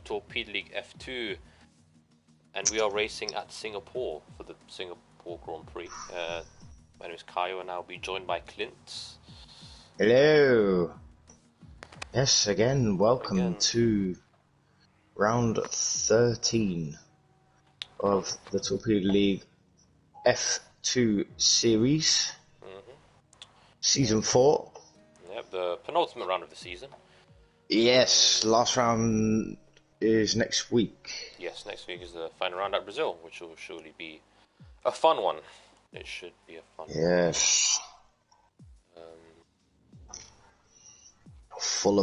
Torpedo League F2, and we are racing at Singapore for the Singapore Grand Prix. My name is Kaio, and I'll be joined by Clint. Hello. Yes, again, welcome to round 13 of the Torpedo League F2 series, season 4. Yep, the penultimate round of the season. Yes, last round is next week. Yes, next week is the final round at Brazil, which will surely be a fun one. It should be a fun one. Yes. Full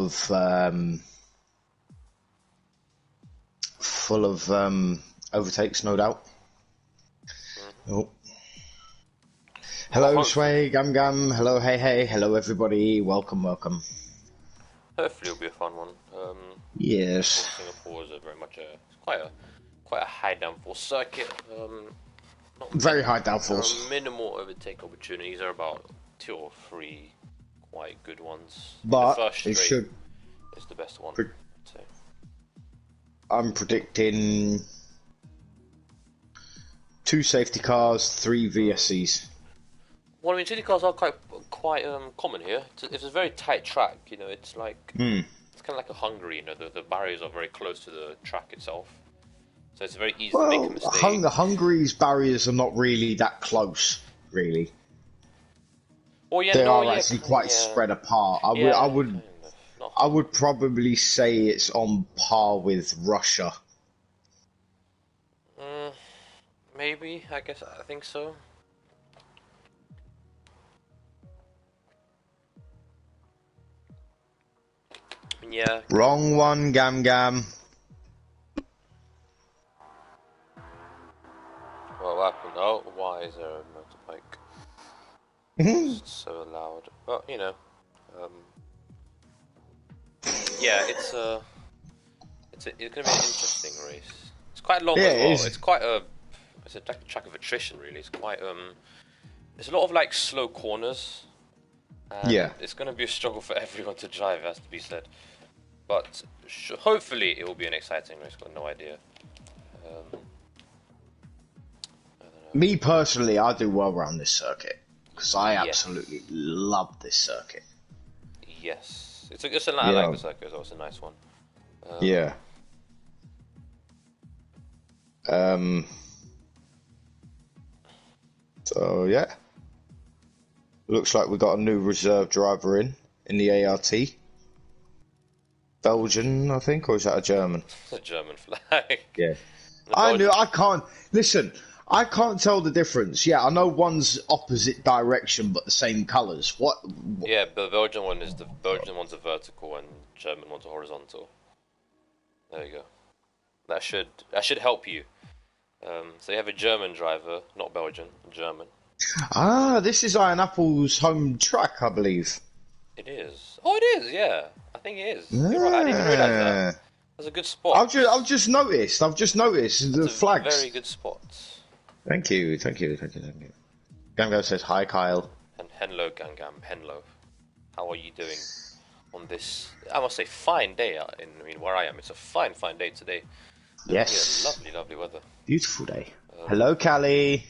of overtakes, no doubt. Oh. Hello, Sway, Gam Gam. Hello, hey. Hello, everybody. Welcome. Hopefully, it'll be a fun one. Yes. Singapore is very much quite a high downforce circuit. Very high downforce. There are minimal overtake opportunities. There are about 2 or 3 quite good ones. But the first it should. Is the best one. So. I'm predicting 2 safety cars, 3 VSCs. Well, I mean, safety cars are quite common here. It's a very tight track. You know, it's like it's kind of like a Hungary. You know, the barriers are very close to the track itself, so it's very easy to make a mistake. Hungary's barriers are not really that close, really. Well, yeah, they are actually quite spread apart. I would probably say it's on par with Russia. Maybe, I think so. Yeah. Wrong one, Gam Gam. Well, what happened? Oh, why is there a motorbike? It's so loud. Well, you know. Yeah, it's gonna be an interesting race. It's quite long as well. It's a track of attrition, really. It's quite there's a lot of like slow corners. And it's gonna be a struggle for everyone to drive, has to be said. But hopefully it will be an exciting race. Got no idea. I don't know. Me personally, I do well around this circuit because I absolutely love this circuit. Yes, I like the circuit. It's a nice one. So yeah, looks like we got a new reserve driver in the ART. Belgian, I think, or is that a German? It's a German flag. Yeah. I can't tell the difference. Yeah, I know one's opposite direction but the same colours. What? Yeah, the Belgian one's a vertical and German one's a horizontal. There you go. That should help you. So you have a German driver, not Belgian, German. Ah, this is Iron Apple's home track, I believe. It is. Oh, it is. Yeah, I think it is. You're right. I didn't even realise that. That's a good spot. I've just noticed the flags. Very good spot. Thank you. Gam says hi, Kyle. And hello, Gangam. Hello. How are you doing on this? I must say, fine day. Where I am, it's a fine day today. Yes. Yeah, lovely weather. Beautiful day. Hello, Callie.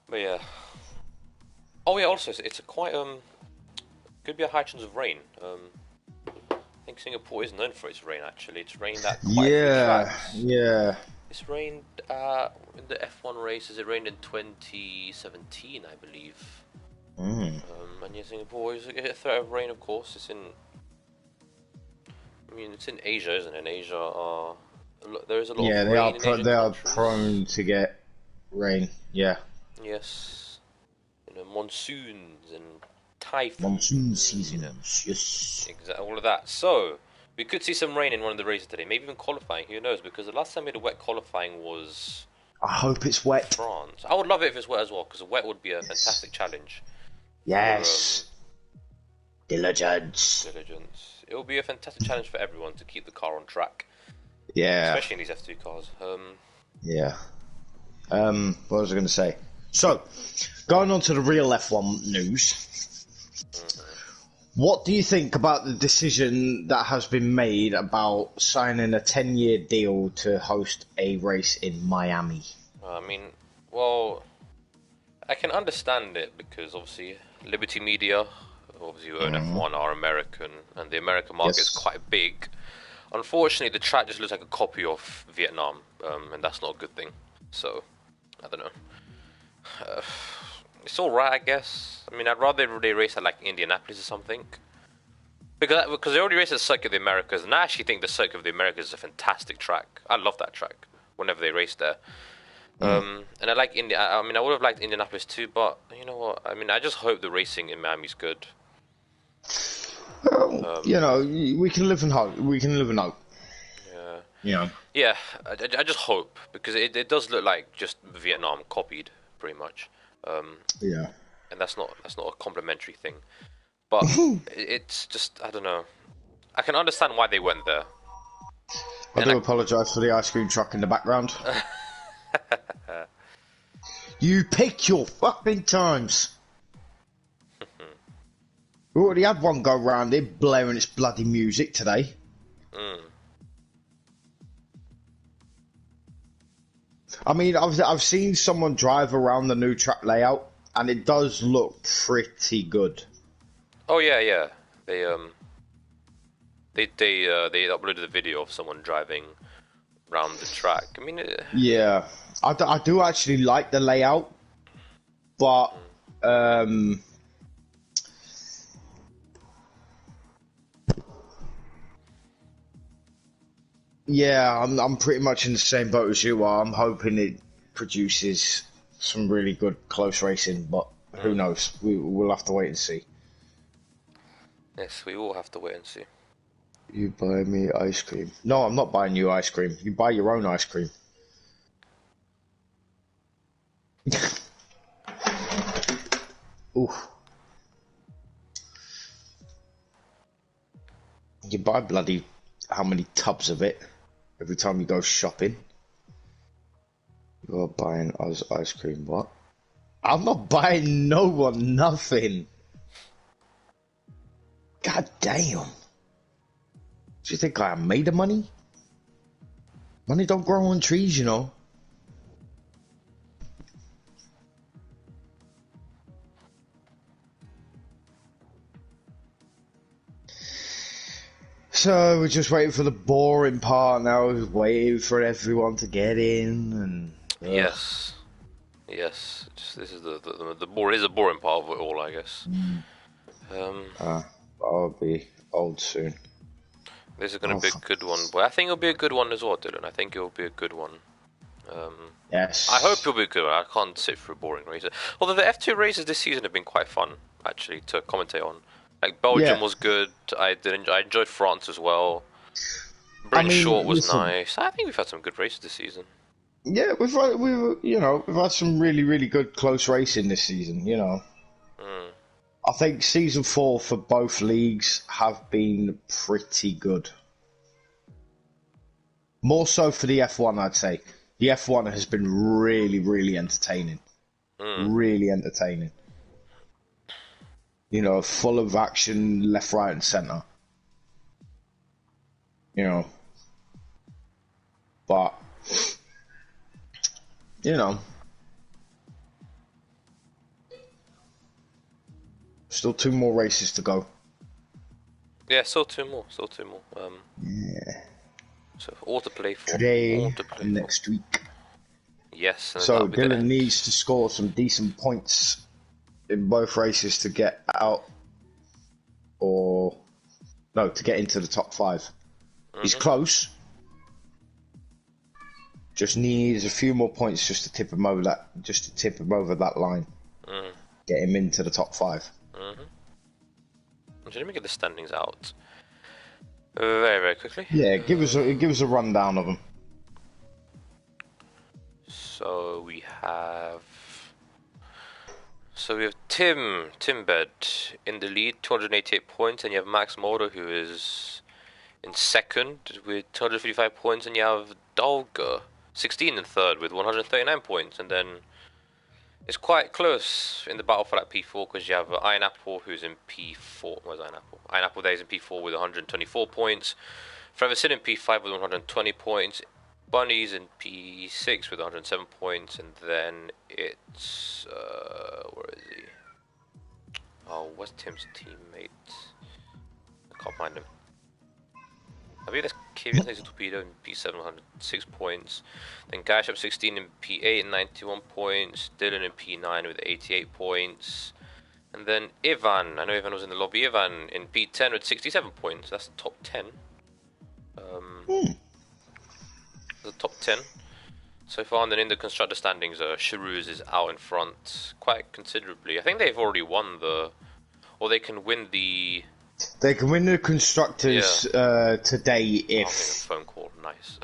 But yeah. Oh yeah. Also, it's a quite could be a high chance of rain. I think Singapore is known for its rain. Actually, it's rained at quite a few tracks. Yeah. It's rained in the F1 races. It rained in 2017, I believe. And yeah, Singapore is a threat of rain. Of course, it's in Asia, isn't it? In Asia, there is a lot of rain in Asian they are countries. prone to get rain. Yeah. Yes. Monsoons and typhoons. Monsoon season. Yes. Exactly, all of that. So we could see some rain in one of the races today. Maybe even qualifying. Who knows? Because the last time we had a wet qualifying was. I hope it's wet. France. I would love it if it's wet as well, because wet would be a fantastic challenge. Yes. Diligence. It will be a fantastic challenge for everyone to keep the car on track. Yeah. Especially in these F2 cars. Yeah. What was I going to say? So, going on to the real F1 news. What do you think about the decision that has been made about signing a 10-year deal to host a race in Miami? I mean, well, I can understand it because obviously Liberty Media, obviously who own F1, are American, and the American market is quite big. Unfortunately, the track just looks like a copy of Vietnam, and that's not a good thing. So, I don't know. It's alright, I guess. I mean, I'd rather they race at like Indianapolis or something. Because they already race at Circuit of the Americas, and I actually think the Circuit of the Americas is a fantastic track. I love that track whenever they race there. And I like India. I mean, I would have liked Indianapolis too, but you know what? I mean, I just hope the racing in Miami's good. Well, you know, we can live in hope. We can live in hope. Yeah. Yeah. Yeah. I just hope because it does look like just Vietnam copied pretty much. Yeah. And that's not a complimentary thing, but it's just I don't know. I can understand why they went there. I do apologise for the ice cream truck in the background. You pick your fucking times. We already had one go round here blaring its bloody music today. I mean, I've seen someone drive around the new track layout, and it does look pretty good. Oh yeah. They uploaded a video of someone driving around the track. I mean, yeah, I do actually like the layout, but yeah, I'm pretty much in the same boat as you are. I'm hoping it produces some really good close racing, but who knows? We'll have to wait and see. Yes, we will have to wait and see. You buy me ice cream. No, I'm not buying you ice cream. You buy your own ice cream. Ooh. You buy bloody how many tubs of it every time you go shopping. You're buying us ice cream, what? I'm not buying no one nothing. God damn. Do you think I made the money? Money don't grow on trees, you know. So we're just waiting for the boring part now. We're waiting for everyone to get in, and yes. This is the boring part of it all, I guess. I'll be old soon. This is going to be a good one, but I think it'll be a good one as well, Dylan. I think it'll be a good one. Yes. I hope it'll be good. I can't sit through boring races. Although the F2 races this season have been quite fun, actually, to commentate on. Like Belgium was good. I enjoyed France as well. British Short was nice. I think we've had some good races this season. Yeah, we've had some really good close racing this season. You know, I think season 4 for both leagues have been pretty good. More so for the F1, I'd say. The F1 has been really entertaining. Really entertaining. You know, full of action, left, right, and centre. You know. But, you know. Still 2 more races to go. Yeah, still two more. Yeah. So all to play for. Today and next week. Yes. So Dylan needs to score some decent points in both races to get out, to get into the top 5. He's close. Just needs a few more points just to tip him over that line. Get him into the top 5. Let me get the standings out very quickly. Yeah, give us a rundown of them. So we have Tim Bed in the lead, 288 points, and you have Max Motor, who is in second with 255 points, and you have Dalga 16 in third with 139 points, and then It's quite close in the battle for that P4 because you have Iron Apple who's in P4. Where's Iron Apple? Iron Apple there is in P4 with 124 points. Forever Sin in P5 with 120 points. Bunny's in P6 with 107 points, and then it's where is he? Oh, what's Tim's teammate? I can't find him. I believe that's Kevin plays a Torpedo in P7, 106 points. Then Gash up 16 in P8, 91 points. Dylan in P9 with 88 points. And then Ivan, I know Ivan was in the lobby. Ivan in P10 with 67 points. That's top 10. The top 10 so far. And then in the constructor standings, Shrews is out in front quite considerably. I think they've already won or they can win the. They can win the constructors today if. I'm getting a phone call. Nice.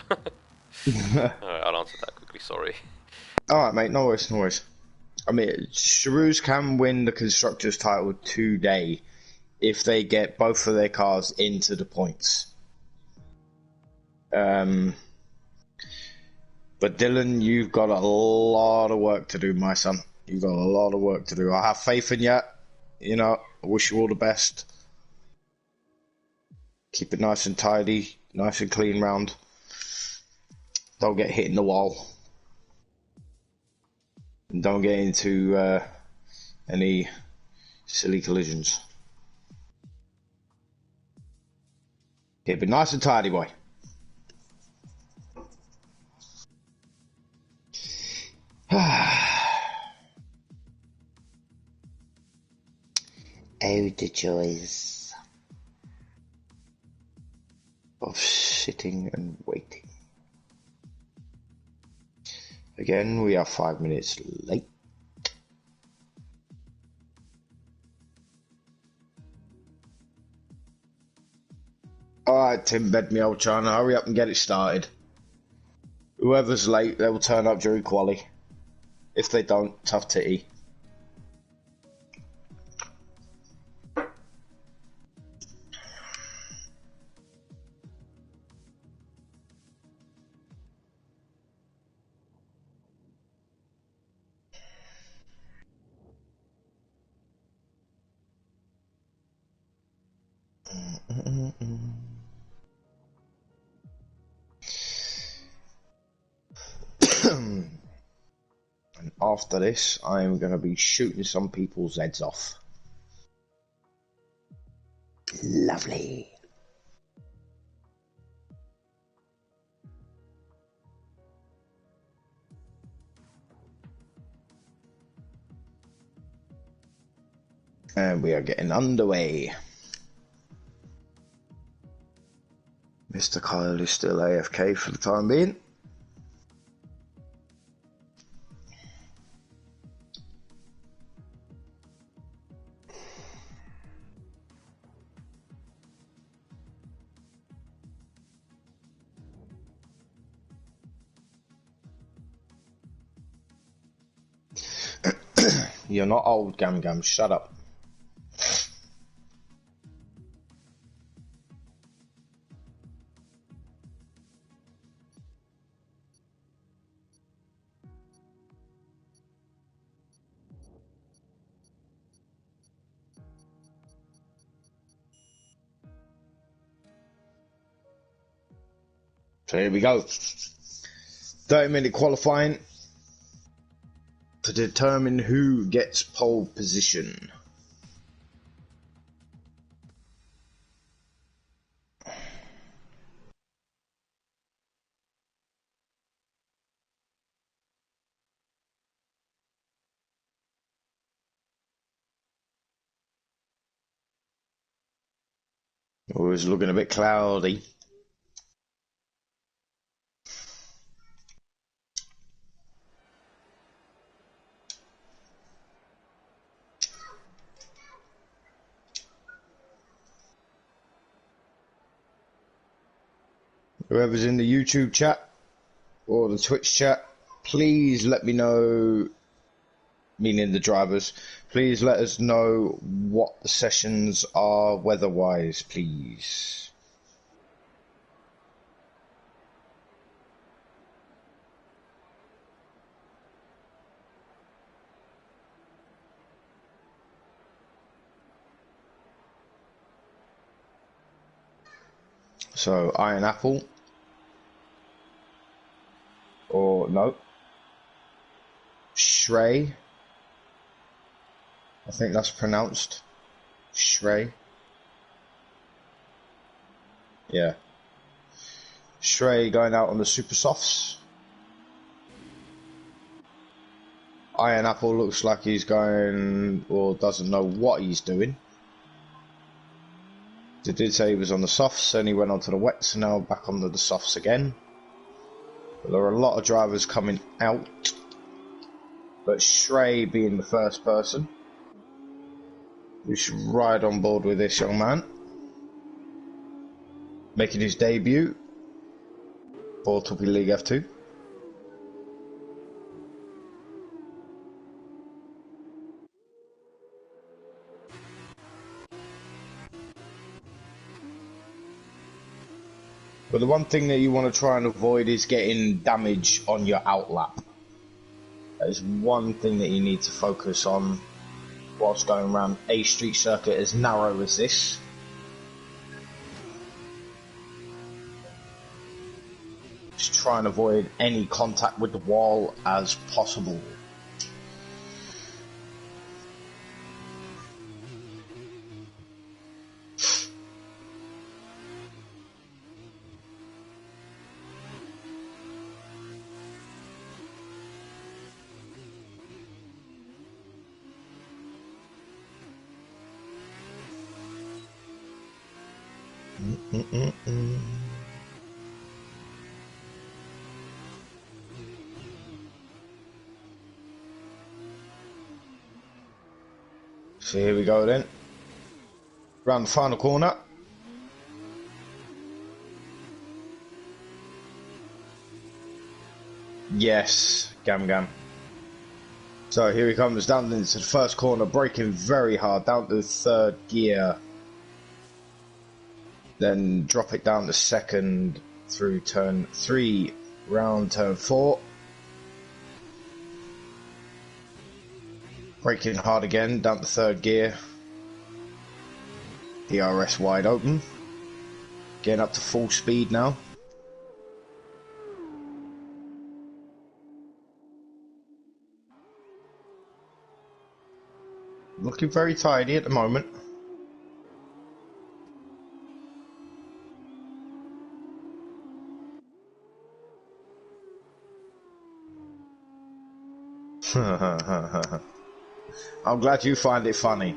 Alright, I'll answer that quickly. Sorry. Alright, mate. No worries. No worries. I mean, Shrews can win the constructors title today if they get both of their cars into the points. But Dylan, you've got a lot of work to do, my son. You've got a lot of work to do. I have faith in you. You know, I wish you all the best. Keep it nice and tidy, nice and clean round. Don't get hit in the wall. And don't get into any silly collisions. Keep it nice and tidy, boy. Oh, the joys of sitting and waiting. Again, we are 5 minutes late. Alright, Tim, bed me old China. Hurry up and get it started. Whoever's late, they will turn up during quali. If they don't, tough titty. And after this, I'm going to be shooting some people's heads off. Lovely. And we are getting underway. Mr. Kyle is still AFK for the time being. You're not old, Gam Gam. Shut up. So here we go. 30-minute qualifying to determine who gets pole position. Oh, it's looking a bit cloudy. Whoever's in the YouTube chat or the Twitch chat, please let me know, meaning the drivers, please let us know what the sessions are weather-wise, please. So Iron Apple, or no, Shrey. I think that's pronounced Shrey. Yeah. Shrey going out on the Super Softs. Iron Apple looks like he's going, or doesn't know what he's doing. They did say he was on the softs, and he went onto the wets, and now back onto the softs again. But there are a lot of drivers coming out, but Shrey being the first person. We should ride on board with this young man, making his debut for Torpedo League F2. But the one thing that you want to try and avoid is getting damage on your outlap. That is one thing that you need to focus on whilst going around a street circuit as narrow as this. Just try and avoid any contact with the wall as possible. So here we go then. Round the final corner. Yes, Gam. So here he comes down into the first corner, braking very hard down to the third gear. Then drop it down to second through turn 3, round turn 4. Braking hard again, down to third gear. DRS wide open. Getting up to full speed now. Looking very tidy at the moment. I'm glad you find it funny.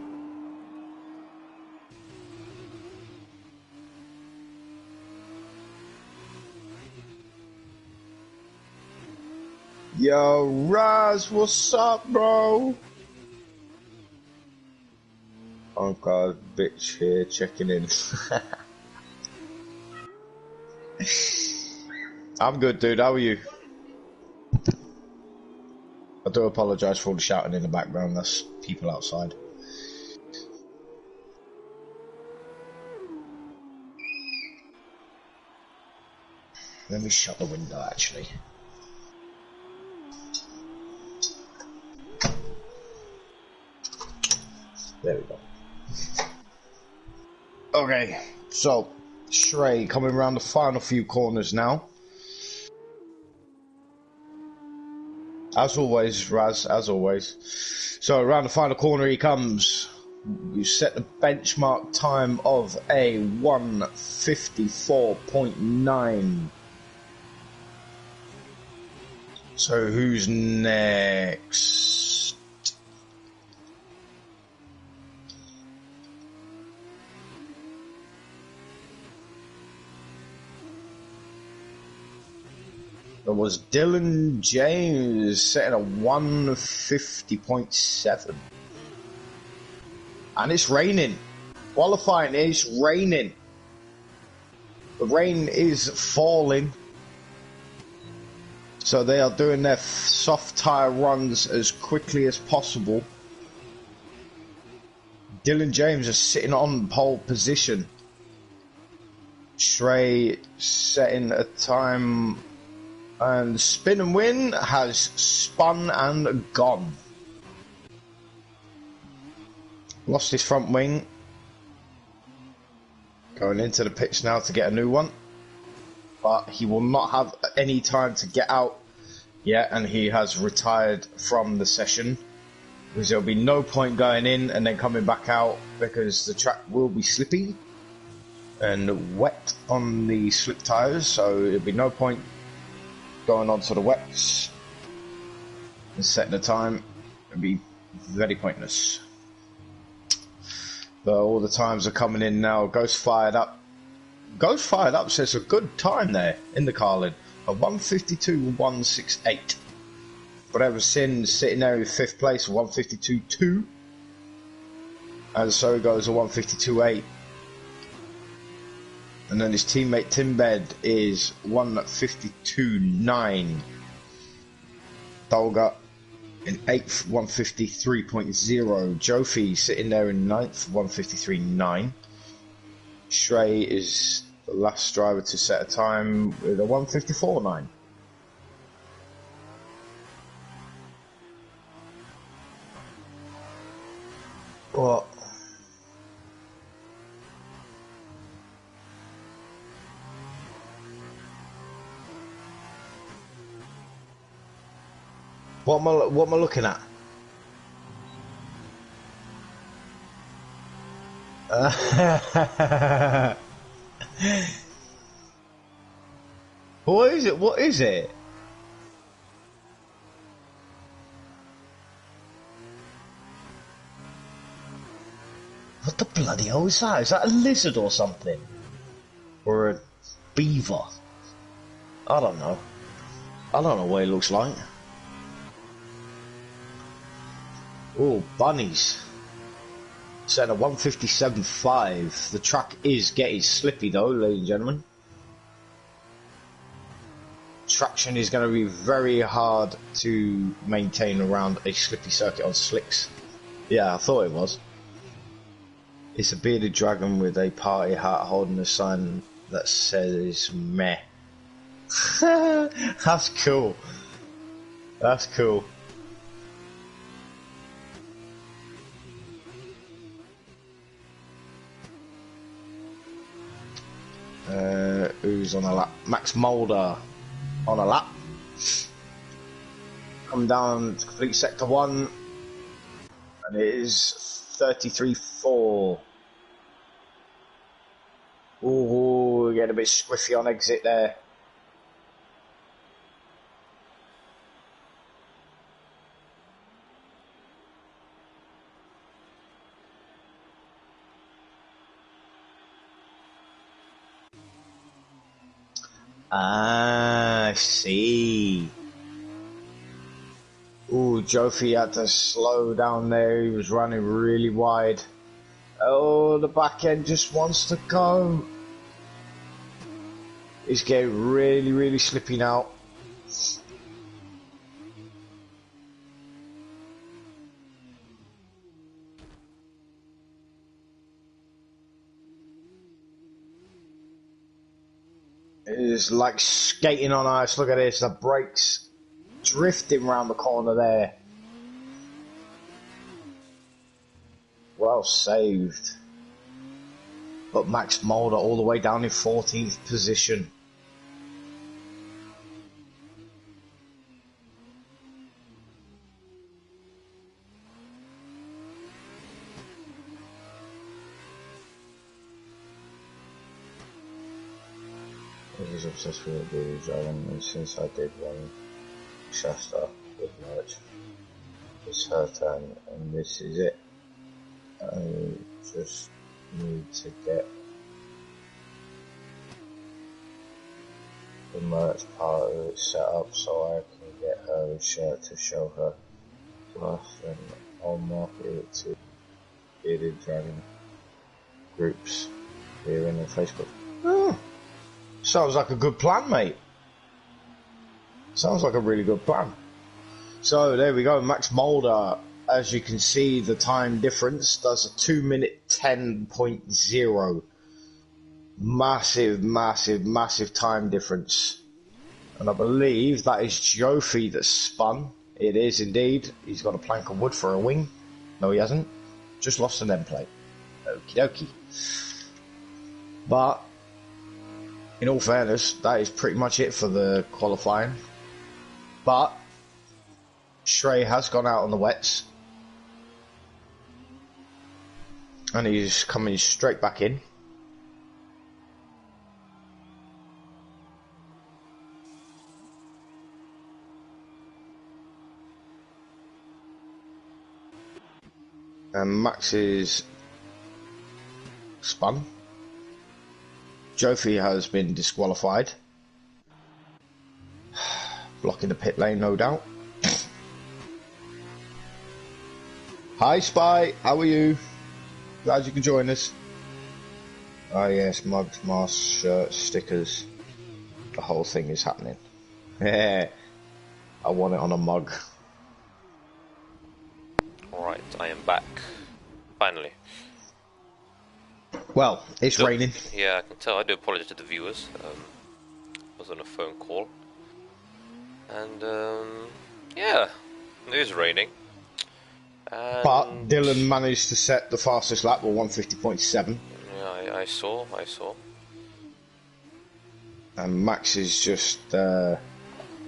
Yo, Raz, what's up, bro? Oh god, bitch here checking in. I'm good, dude. How are you? I do apologise for all the shouting in the background. That's people outside. Let me shut the window, actually. There we go. Okay, so Shrey coming around the final few corners now. As always, Raz, as always. So around the final corner he comes. You set the benchmark time of a 1:54.9. So who's next? There was Dylan James setting a 1:50.7. And it's raining. Qualifying is raining. The rain is falling. So they are doing their soft tyre runs as quickly as possible. Dylan James is sitting on pole position. Shrey setting a time, and Spin and Win has spun and gone. Lost his front wing. Going into the pits now to get a new one. But he will not have any time to get out yet, and he has retired from the session. Because there'll be no point going in and then coming back out, because the track will be slippy and wet on the slip tyres, so there'll be no point going on to the wets and setting the time. It'll be very pointless. But all the times are coming in now. Ghost Fired Up. Ghost Fired Up says a good time there in the Carlin. A 152.168. Whatever Sin sitting there in 5th place, 152.2. And so goes a 152.8. And then his teammate Timbed is 152.9. Dolga in 8th, 153.0. Jofi sitting there in 9th, 153.9. Shrey is the last driver to set a time with a 154.9. What? What am I looking at? What is it? What is it? What the bloody hell is that? Is that a lizard or something? Or a beaver? I don't know. I don't know what it looks like. Oh, bunnies. Set a 157.5. The track is getting slippy though, ladies and gentlemen. Traction is going to be very hard to maintain around a slippy circuit on slicks. Yeah, I thought it was. It's a bearded dragon with a party hat holding a sign that says meh. That's cool. That's cool. Who's on a lap? Max Mulder on a lap. Come down to complete sector 1, and it is 33.4. Ooh, we get a bit squiffy on exit there. Ah, I see. Ooh, Jofi had to slow down there. He was running really wide. Oh, the back end just wants to go. It's getting really, really slippy now. It is like skating on ice. Look at this. The brakes drifting round the corner there. Well saved. But Max Mulder all the way down in 14th position. I was obsessed with the dragon since I did one Shasta with merch. It's her turn and this is it. I just need to get the merch part of it set up so I can get her a shirt to show her to us, and I'll market it to bearded dragon groups here in on Facebook. Oh, sounds like a good plan, mate. Sounds like a really good plan. So there we go, Max Mulder. As you can see, the time difference does a 2-minute 10.0. Massive, massive, massive time difference. And I believe that is Jofi that spun. It is indeed. He's got a plank of wood for a wing. No, he hasn't. Just lost an end plate. Okie dokie. But in all fairness, that is pretty much it for the qualifying. But Shrey has gone out on the wets. And he's coming straight back in. And Max is spun. Jofi has been disqualified. Blocking the pit lane, no doubt. Hi Spy, how are you? Glad you can join us. Oh yes, mugs, masks, shirts, stickers. The whole thing is happening. Yeah, I want it on a mug. Alright, I am back. Finally. Well, it's raining. Yeah, I can tell. I do apologize to the viewers. I was on a phone call. And, yeah, it is raining. And but Dylan managed to set the fastest lap with 150.7. Yeah, I saw. And Max is just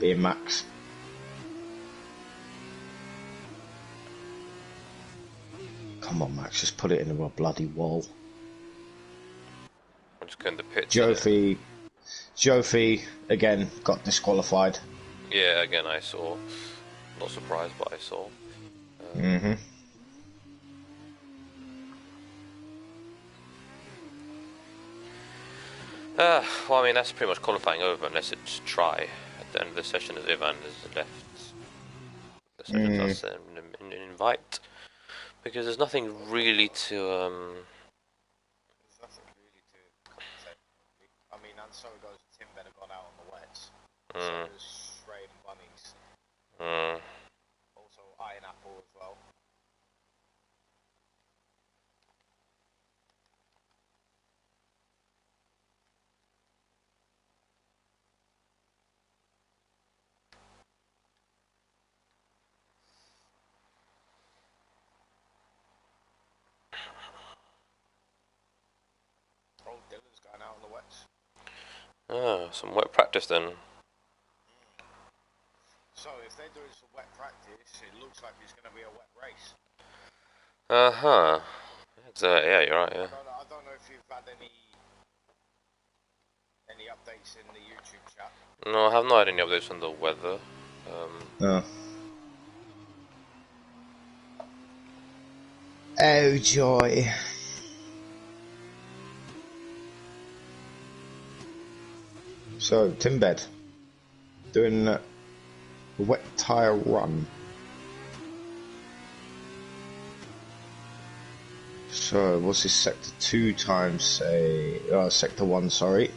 being Max. Come on, Max, just put it into a bloody wall. I'm just going to pit. Jofi again got disqualified. Yeah, again I saw. Not surprised, but I saw. Well, I mean, that's pretty much qualifying over unless it's try at the end of the session as Ivan has left the session. That's an invite. Because there's nothing really to, There's nothing really to say. I mean, and so goes Tim better gone out on the wets. So does Shrey and Bunnies. Also Iron Apple as well. Oh, Dylan's going out on the wets. some wet practice then. So if they're doing some wet practice, it looks like it's going to be a wet race. Yeah, you're right, yeah. I don't know if you've had any updates in the YouTube chat. No, I have not had any updates on the weather. Oh joy. So, Timbed doing a wet tyre run. So, what's his sector 2 times say? Sector 1, sorry.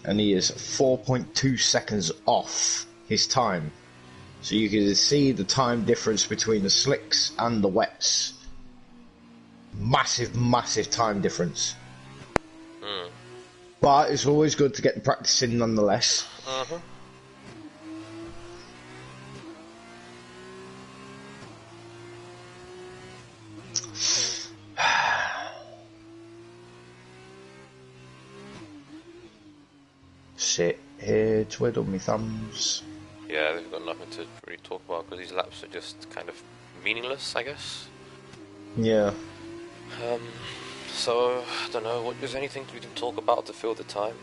And he is 4.2 seconds off his time. So you can see the time difference between the slicks and the wets. Massive, massive time difference. But it's always good to get the practice in nonetheless. Sit here, twiddle me thumbs. Yeah, they've got nothing to really talk about because these laps are just kind of meaningless, I guess. Yeah. So, I don't know, what is anything we can talk about to fill the time?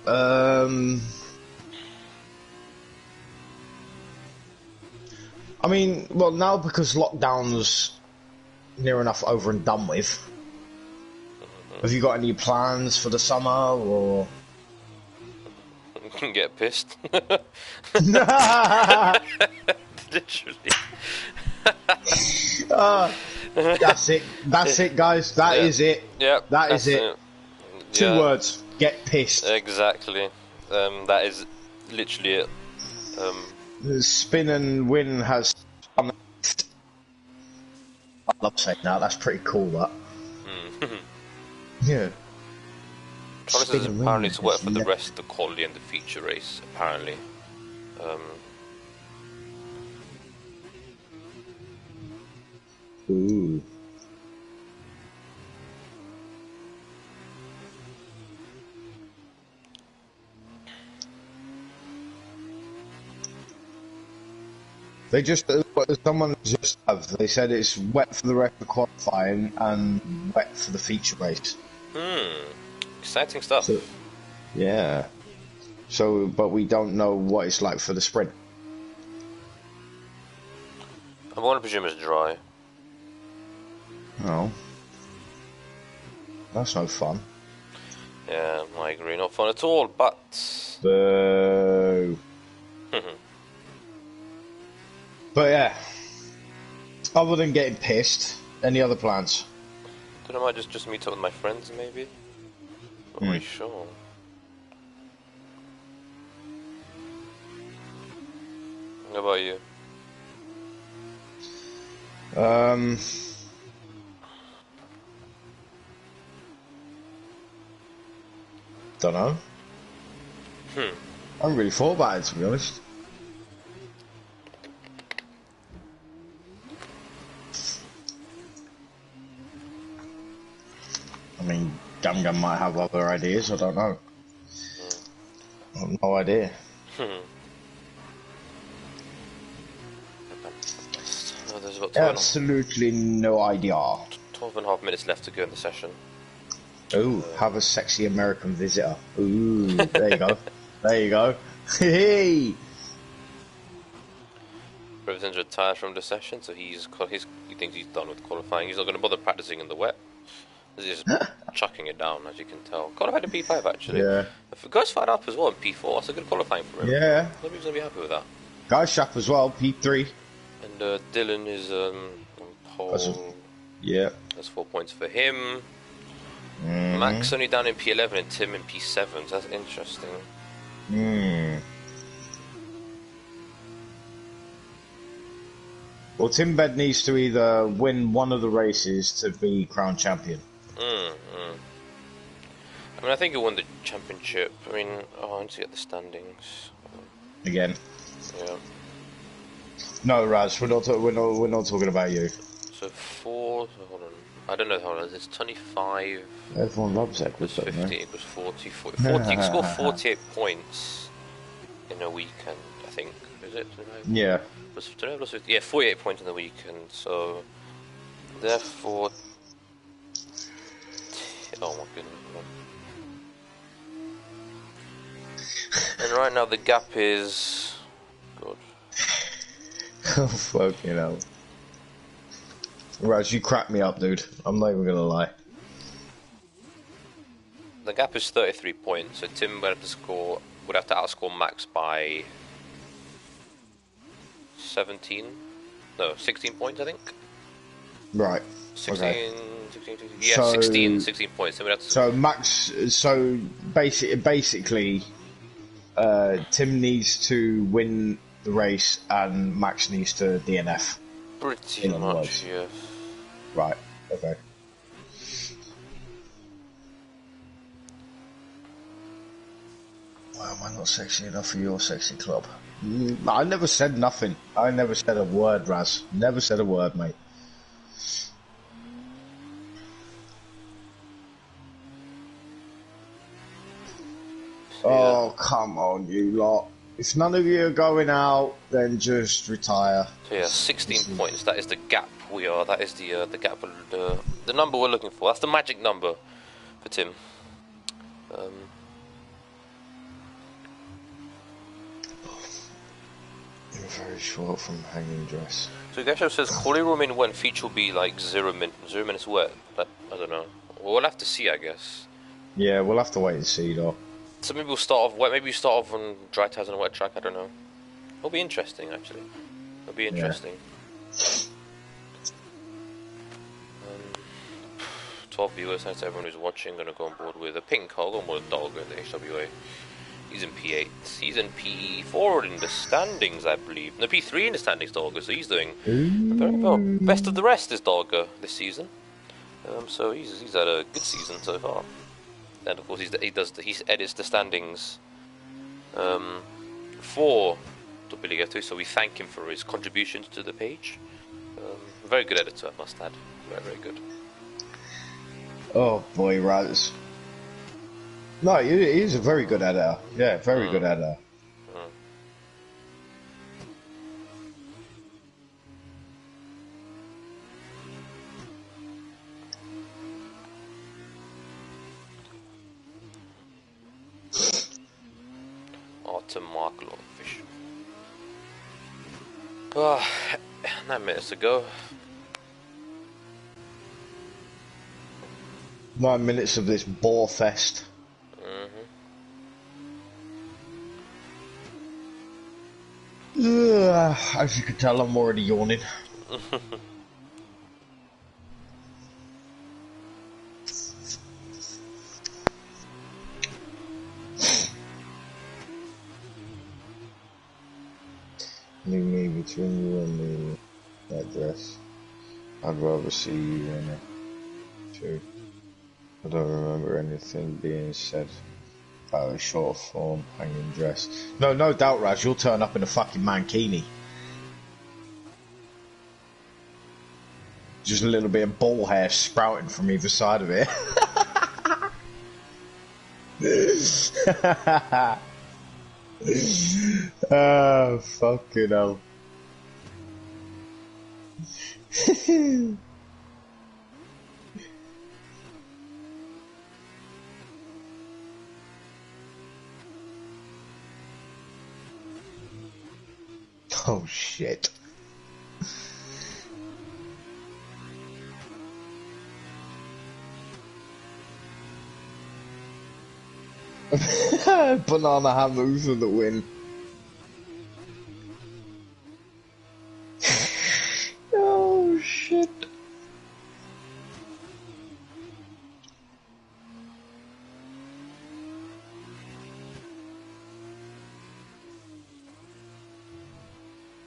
I mean, well, now because lockdown's near enough over and done with, have you got any plans for the summer, or...? Get pissed. Literally. That's it. That's it, guys. That is it. Yeah, that is it. 2 words. Get pissed. Exactly. That is literally it. The spin and win has... I love saying that. That's pretty cool, that. Yeah. This is apparently to work for the rest of the quality and the feature race, apparently. Ooh. They just, someone just have, they said it's wet for the rest of qualifying and wet for the feature race. Exciting stuff. So, yeah. So, but we don't know what it's like for the sprint. I want to presume it's dry. Oh. That's no fun. Yeah, I agree. Not fun at all, but... Boo. But yeah. Other than getting pissed, any other plans? I don't know, I might just meet up with my friends, maybe? Not really sure. How about you? Don't know. I haven't really thought about it, to be honest. I mean, Gum Gum might have other ideas, I don't know. I have no idea. There's about Absolutely no idea. 12.5 minutes left to go in the session. Ooh, have a sexy American visitor. Ooh, there you go. There you go. Hey! Revison's retired from the session, so he thinks he's done with qualifying. He's not going to bother practicing in the wet. He's just chucking it down, as you can tell. Qualified in P5, actually. Yeah. If it goes far up as well in P4, that's a good qualifying for him. Yeah. Nobody's going to be happy with that. Guys Shap as well, P3. And Dylan is on pole. Yeah. That's 4 points for him. Max only down in P11 and Tim in P7, so that's interesting. Well, Tim Bed needs to either win one of the races to be crowned champion. I mean, I think he won the championship. I mean, I need to get the standings. Again. Yeah. No, Raz, we're not talking about you. So 4, hold on. I don't know how old it is. It's 25. Everyone loves that. Plus 50 equals 40. 40. You can score 48 points in a weekend, I think. Is it? Yeah. Plus 50, yeah, 48 points in the weekend. So, therefore... Oh my goodness. And right now the gap is... God. Oh, fucking hell. Raz, you crack me up, dude. I'm not even gonna lie. The gap is 33 points, so Tim would have to outscore Max by 16 points, I think. Right. 16, okay. 16, yeah, so, 16 points. So Max, basically, Tim needs to win the race and Max needs to DNF. Pretty much, yeah. Right, okay. Why am I not sexy enough for your sexy club? I never said nothing. I never said a word, Raz. Never said a word, mate. Oh, come on, you lot. If none of you are going out, then just retire. So yeah, 16 points. That is the gap we are. That is the gap, the number we're looking for. That's the magic number for Tim. You're very short from hanging dress. So Gasho says quality will mean when feature will be like 0 minutes wet. But I don't know. We'll have to see, I guess. Yeah, we'll have to wait and see, though. So maybe we'll start off wet. Maybe we start off on dry tires on a wet track. I don't know. It'll be interesting, actually. It'll be interesting. Yeah. 12 viewers. Thanks to everyone who's watching. Gonna go on board with a pink. I'll go on board with Dolga in the HWA. He's in P8. He's in P4 in the standings, I believe. No, P3 in the standings, Dolga. So he's doing very well. Best of the rest is Dolga this season. So he's had a good season so far. And of course he edits the standings for Torpedo, so we thank him for his contributions to the page. Very good editor, I must add. Very, very good. Oh boy, Raz. No, he is a very good editor. Yeah, very good editor. to mark a lot of fish. Oh, 9 minutes to go. 9 minutes of this bore fest. As you can tell, I'm already yawning. Leave me between you and the address. I'd rather see you in it. True. I don't remember anything being said about a short form hanging dress. No doubt, Raj, you'll turn up in a fucking mankini. Just a little bit of ball hair sprouting from either side of it. Oh, fucking hell. Oh, shit. Banana hammer for the win. Oh, shit.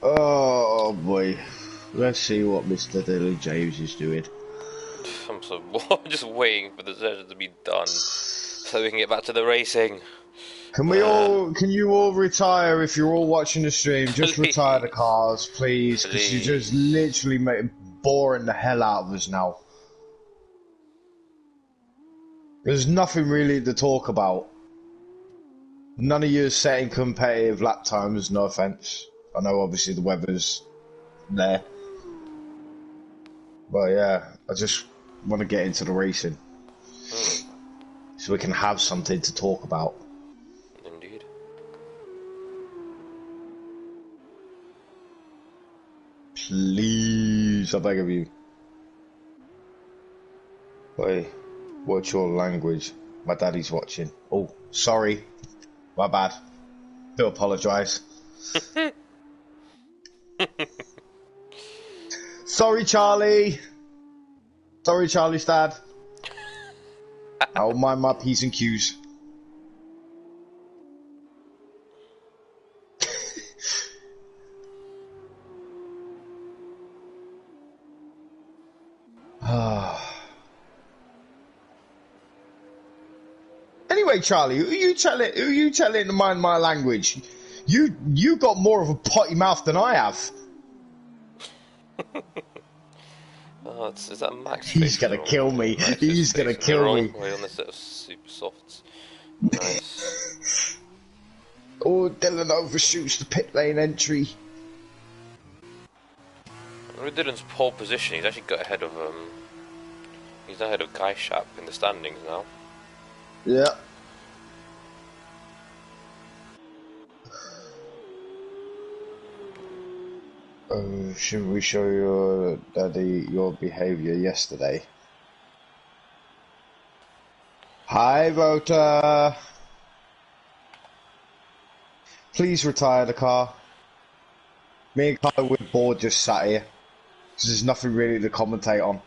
Oh, boy. Let's see what Mr. Dilly James is doing. I'm so bored, just waiting for the session to be done so we can get back to the racing. Can you all retire if you're all watching the stream? Just retire the cars, please, because you're just literally boring the hell out of us now. There's nothing really to talk about. None of you are setting competitive lap times, no offence. I know obviously the weather's there. But yeah, I just want to get into the racing. So we can have something to talk about. Indeed. Please, I beg of you. Wait, what's your language? My daddy's watching. Oh, sorry. My bad. Do apologise. Sorry, Charlie. Sorry, Charlie's dad. I'll mind my P's and Q's. Anyway, Charlie, who you telling to mind my language? You got more of a potty mouth than I have. Oh, is that Max? He's gonna kill me. He's gonna kill me. Way on the set of super softs. Nice. Oh, Dylan overshoots the pit lane entry. With Dylan's pole position, he's actually got ahead of he's ahead of Guy Shap in the standings now. Yeah. Should we show your daddy your behaviour yesterday? Hi, voter. Please retire the car. Me and Kyle were bored just sat here. Because there's nothing really to commentate on.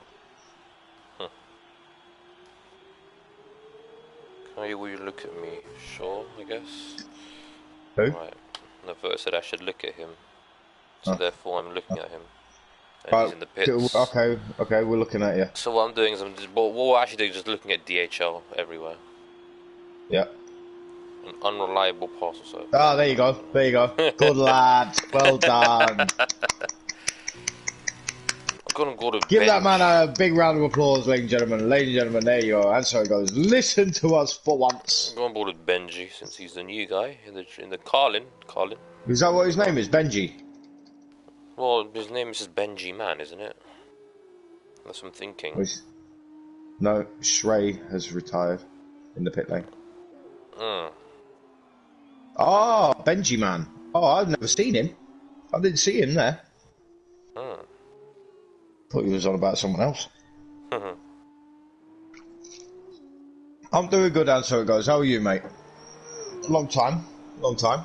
Will you look at me? Sure, I guess. Who? Right. The voter said I should look at him. So therefore I'm looking at him. And he's in the pits. Okay, we're looking at you. So what I'm doing is what we're actually doing is just looking at DHL everywhere. Yeah. An unreliable parcel service. Ah, there you go. Good lad. Well done. Give that man a big round of applause, ladies and gentlemen. Ladies and gentlemen, there you go. And so it goes. Listen to us for once. I'm going on board with Benji since he's the new guy in the Carlin. Is that what his name is, Benji? Well, his name is just Benji Man, isn't it? That's what I'm thinking. No, Shrey has retired in the pit lane. Oh, Benji Man. Oh, I've never seen him. I didn't see him there. Hmm. Thought he was on about someone else. I'm doing good, and so it goes. How are you, mate? Long time. Long time.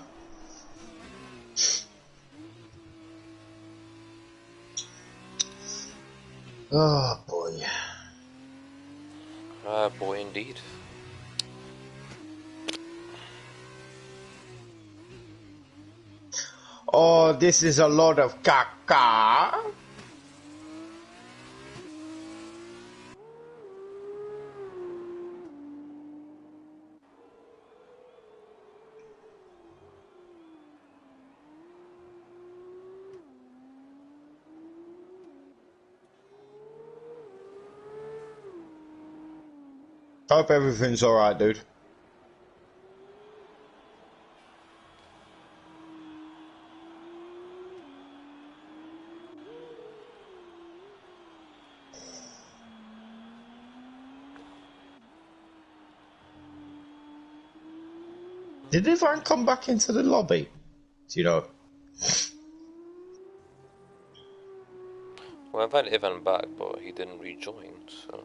Oh, boy. Boy, indeed. Oh, this is a lot of caca. Hope everything's alright, dude. Did Ivan come back into the lobby? Do you know? Well, I've had Ivan back, but he didn't rejoin, so...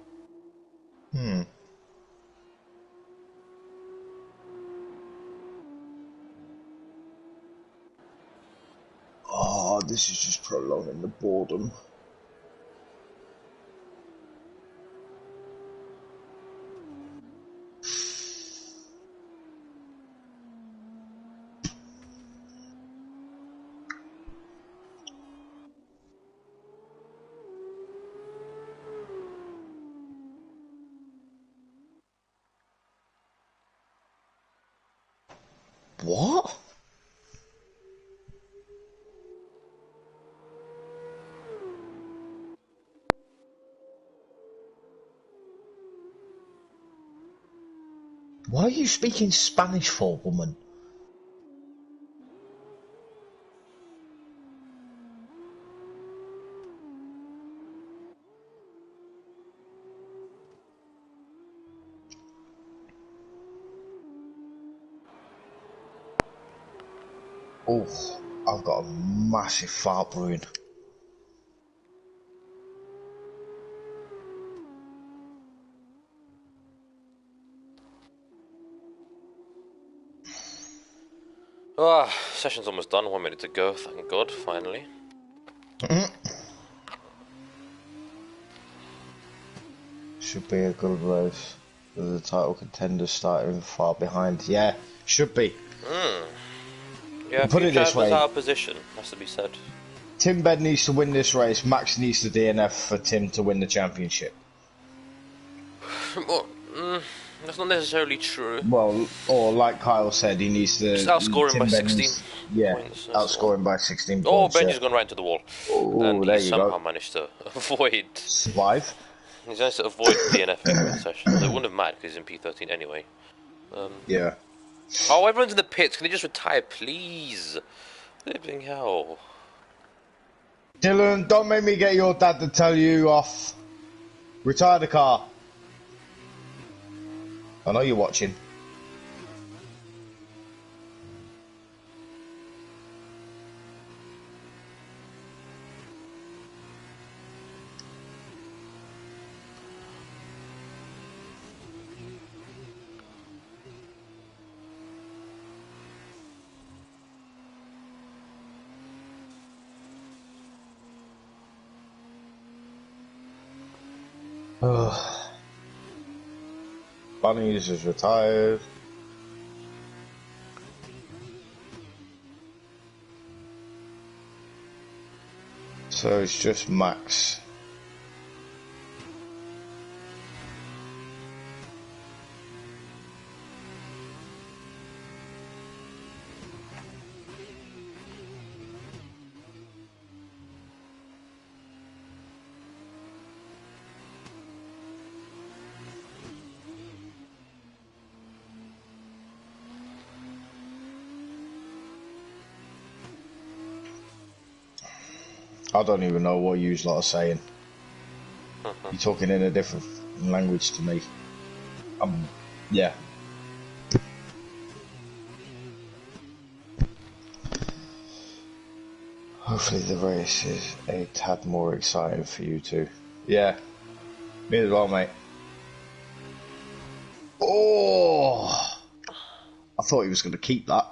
Oh, this is just prolonging the boredom. What? Why are you speaking Spanish for, woman? Oh, I've got a massive fart brewing. Ah, session's almost done, 1 minute to go, thank God, finally. Should be a good race. The title contenders starting far behind. Yeah, should be. Yeah, a Put few it this drivers way. out of position, has to be said. Tim Bed needs to win this race. Max needs to DNF for Tim to win the championship. Well, that's not necessarily true. Well, or like Kyle said, he needs to... Just outscoring by 16 yeah, points. outscoring by 16 Oh, points. Benji's gone right into the wall. Oh, And there he you somehow go. managed to avoid... Survive. He's managed to avoid DNFing mid-session, so it wouldn't have mattered because he's in P13 anyway. Yeah. Oh, everyone's in the pits. Can they just retire, please? Living hell. Dylan, don't make me get your dad to tell you off. Retire the car. I know you're watching. Bunnies is retired. So it's just Max. I don't even know what you lot are saying. You're talking in a different language to me. Yeah. Hopefully the race is a tad more exciting for you two. Yeah, me as well, mate. Oh! I thought he was going to keep that.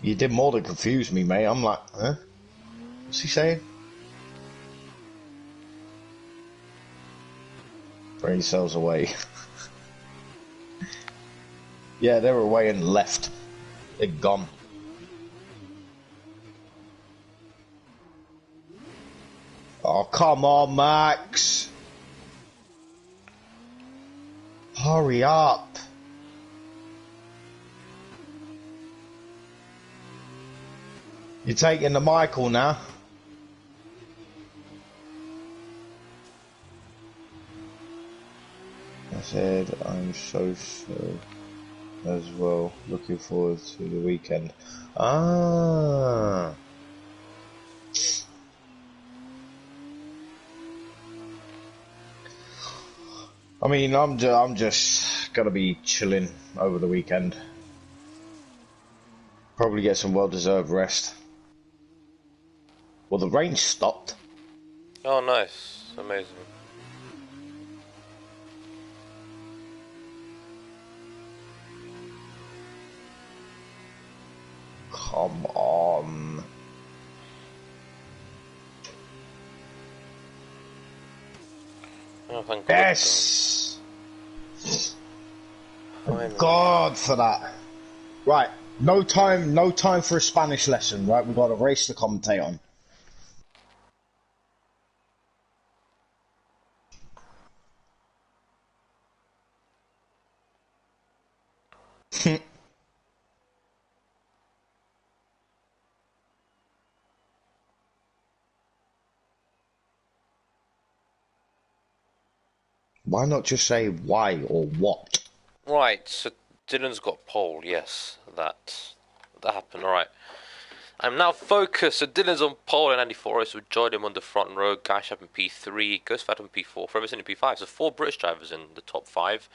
You did more than confuse me, mate. I'm like, huh? What's he saying? Brain cells away. Yeah, they were away and left. They're gone. Oh, come on, Max. Hurry up. You're taking the Michael now. I said I'm so as well. Looking forward to the weekend. Ah. I mean, I'm just gonna be chilling over the weekend. Probably get some well-deserved rest. Well, the rain stopped. Oh, nice. Amazing. Come on. Oh, thank God. Yes! Thank God for that. Right, no time for a Spanish lesson, right? We've got a race to commentate on. Why not just say why or what? Right, so Dylan's got pole, yes, that happened, alright. I'm now focused, so Dylan's on pole and Andy Forrest would join him on the front row, Gash up in P3, Ghost Fat in P4, Ferguson in P5, so 4 British drivers in the top 5.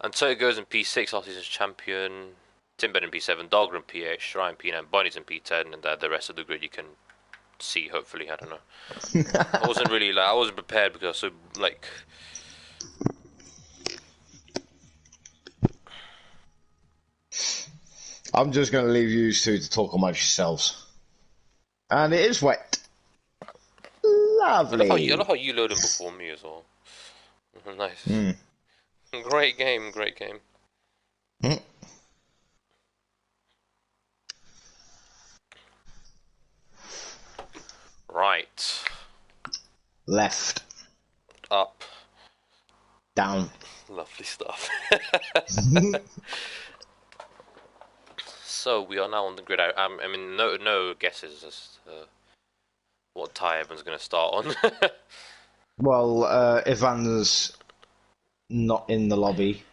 And Toto goes in P6, last season's champion, Timber in P7, Dogger in P8, Shirai in P9, Bunny's in P10, and the rest of the grid you can see, hopefully, I don't know. I wasn't prepared because so, like... I'm just going to leave you two to talk amongst yourselves. And it is wet. Lovely. I love how you load them before me as well. Nice. Mm. Great game. Mm. Right. Left. Up. Down. Lovely stuff. So we are now on the grid. I mean, no guesses as to what tyre everyone's going to start on. Well, Ivan's not in the lobby.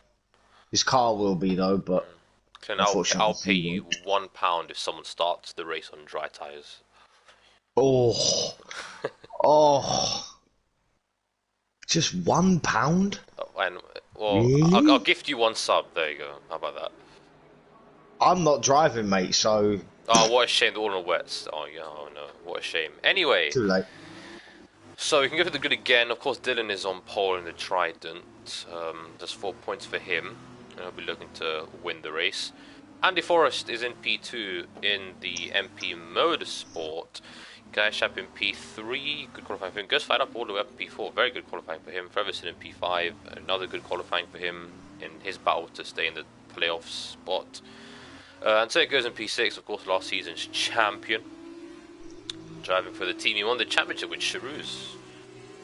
His car will be though, but Clint, I'll pay you £1 if someone starts the race on dry tyres. Oh, oh, just £1? Really? I'll gift you 1 sub. There you go. How about that? I'm not driving, mate, so... Oh, what a shame, they're all on wets. Oh, yeah, oh no, what a shame. Anyway. Too late. So, we can go to the grid again. Of course, Dylan is on pole in the Trident. There's 4 points for him. And he'll be looking to win the race. Andy Forrest is in P2 in the MP Motorsport. Guy Shap in P3, good qualifying for him. Gus Fight up all the way up in P4, very good qualifying for him. Ferguson in P5, another good qualifying for him in his battle to stay in the playoff spot. And so it goes in P6, of course, last season's champion. Driving for the team. He won the championship with Charouz.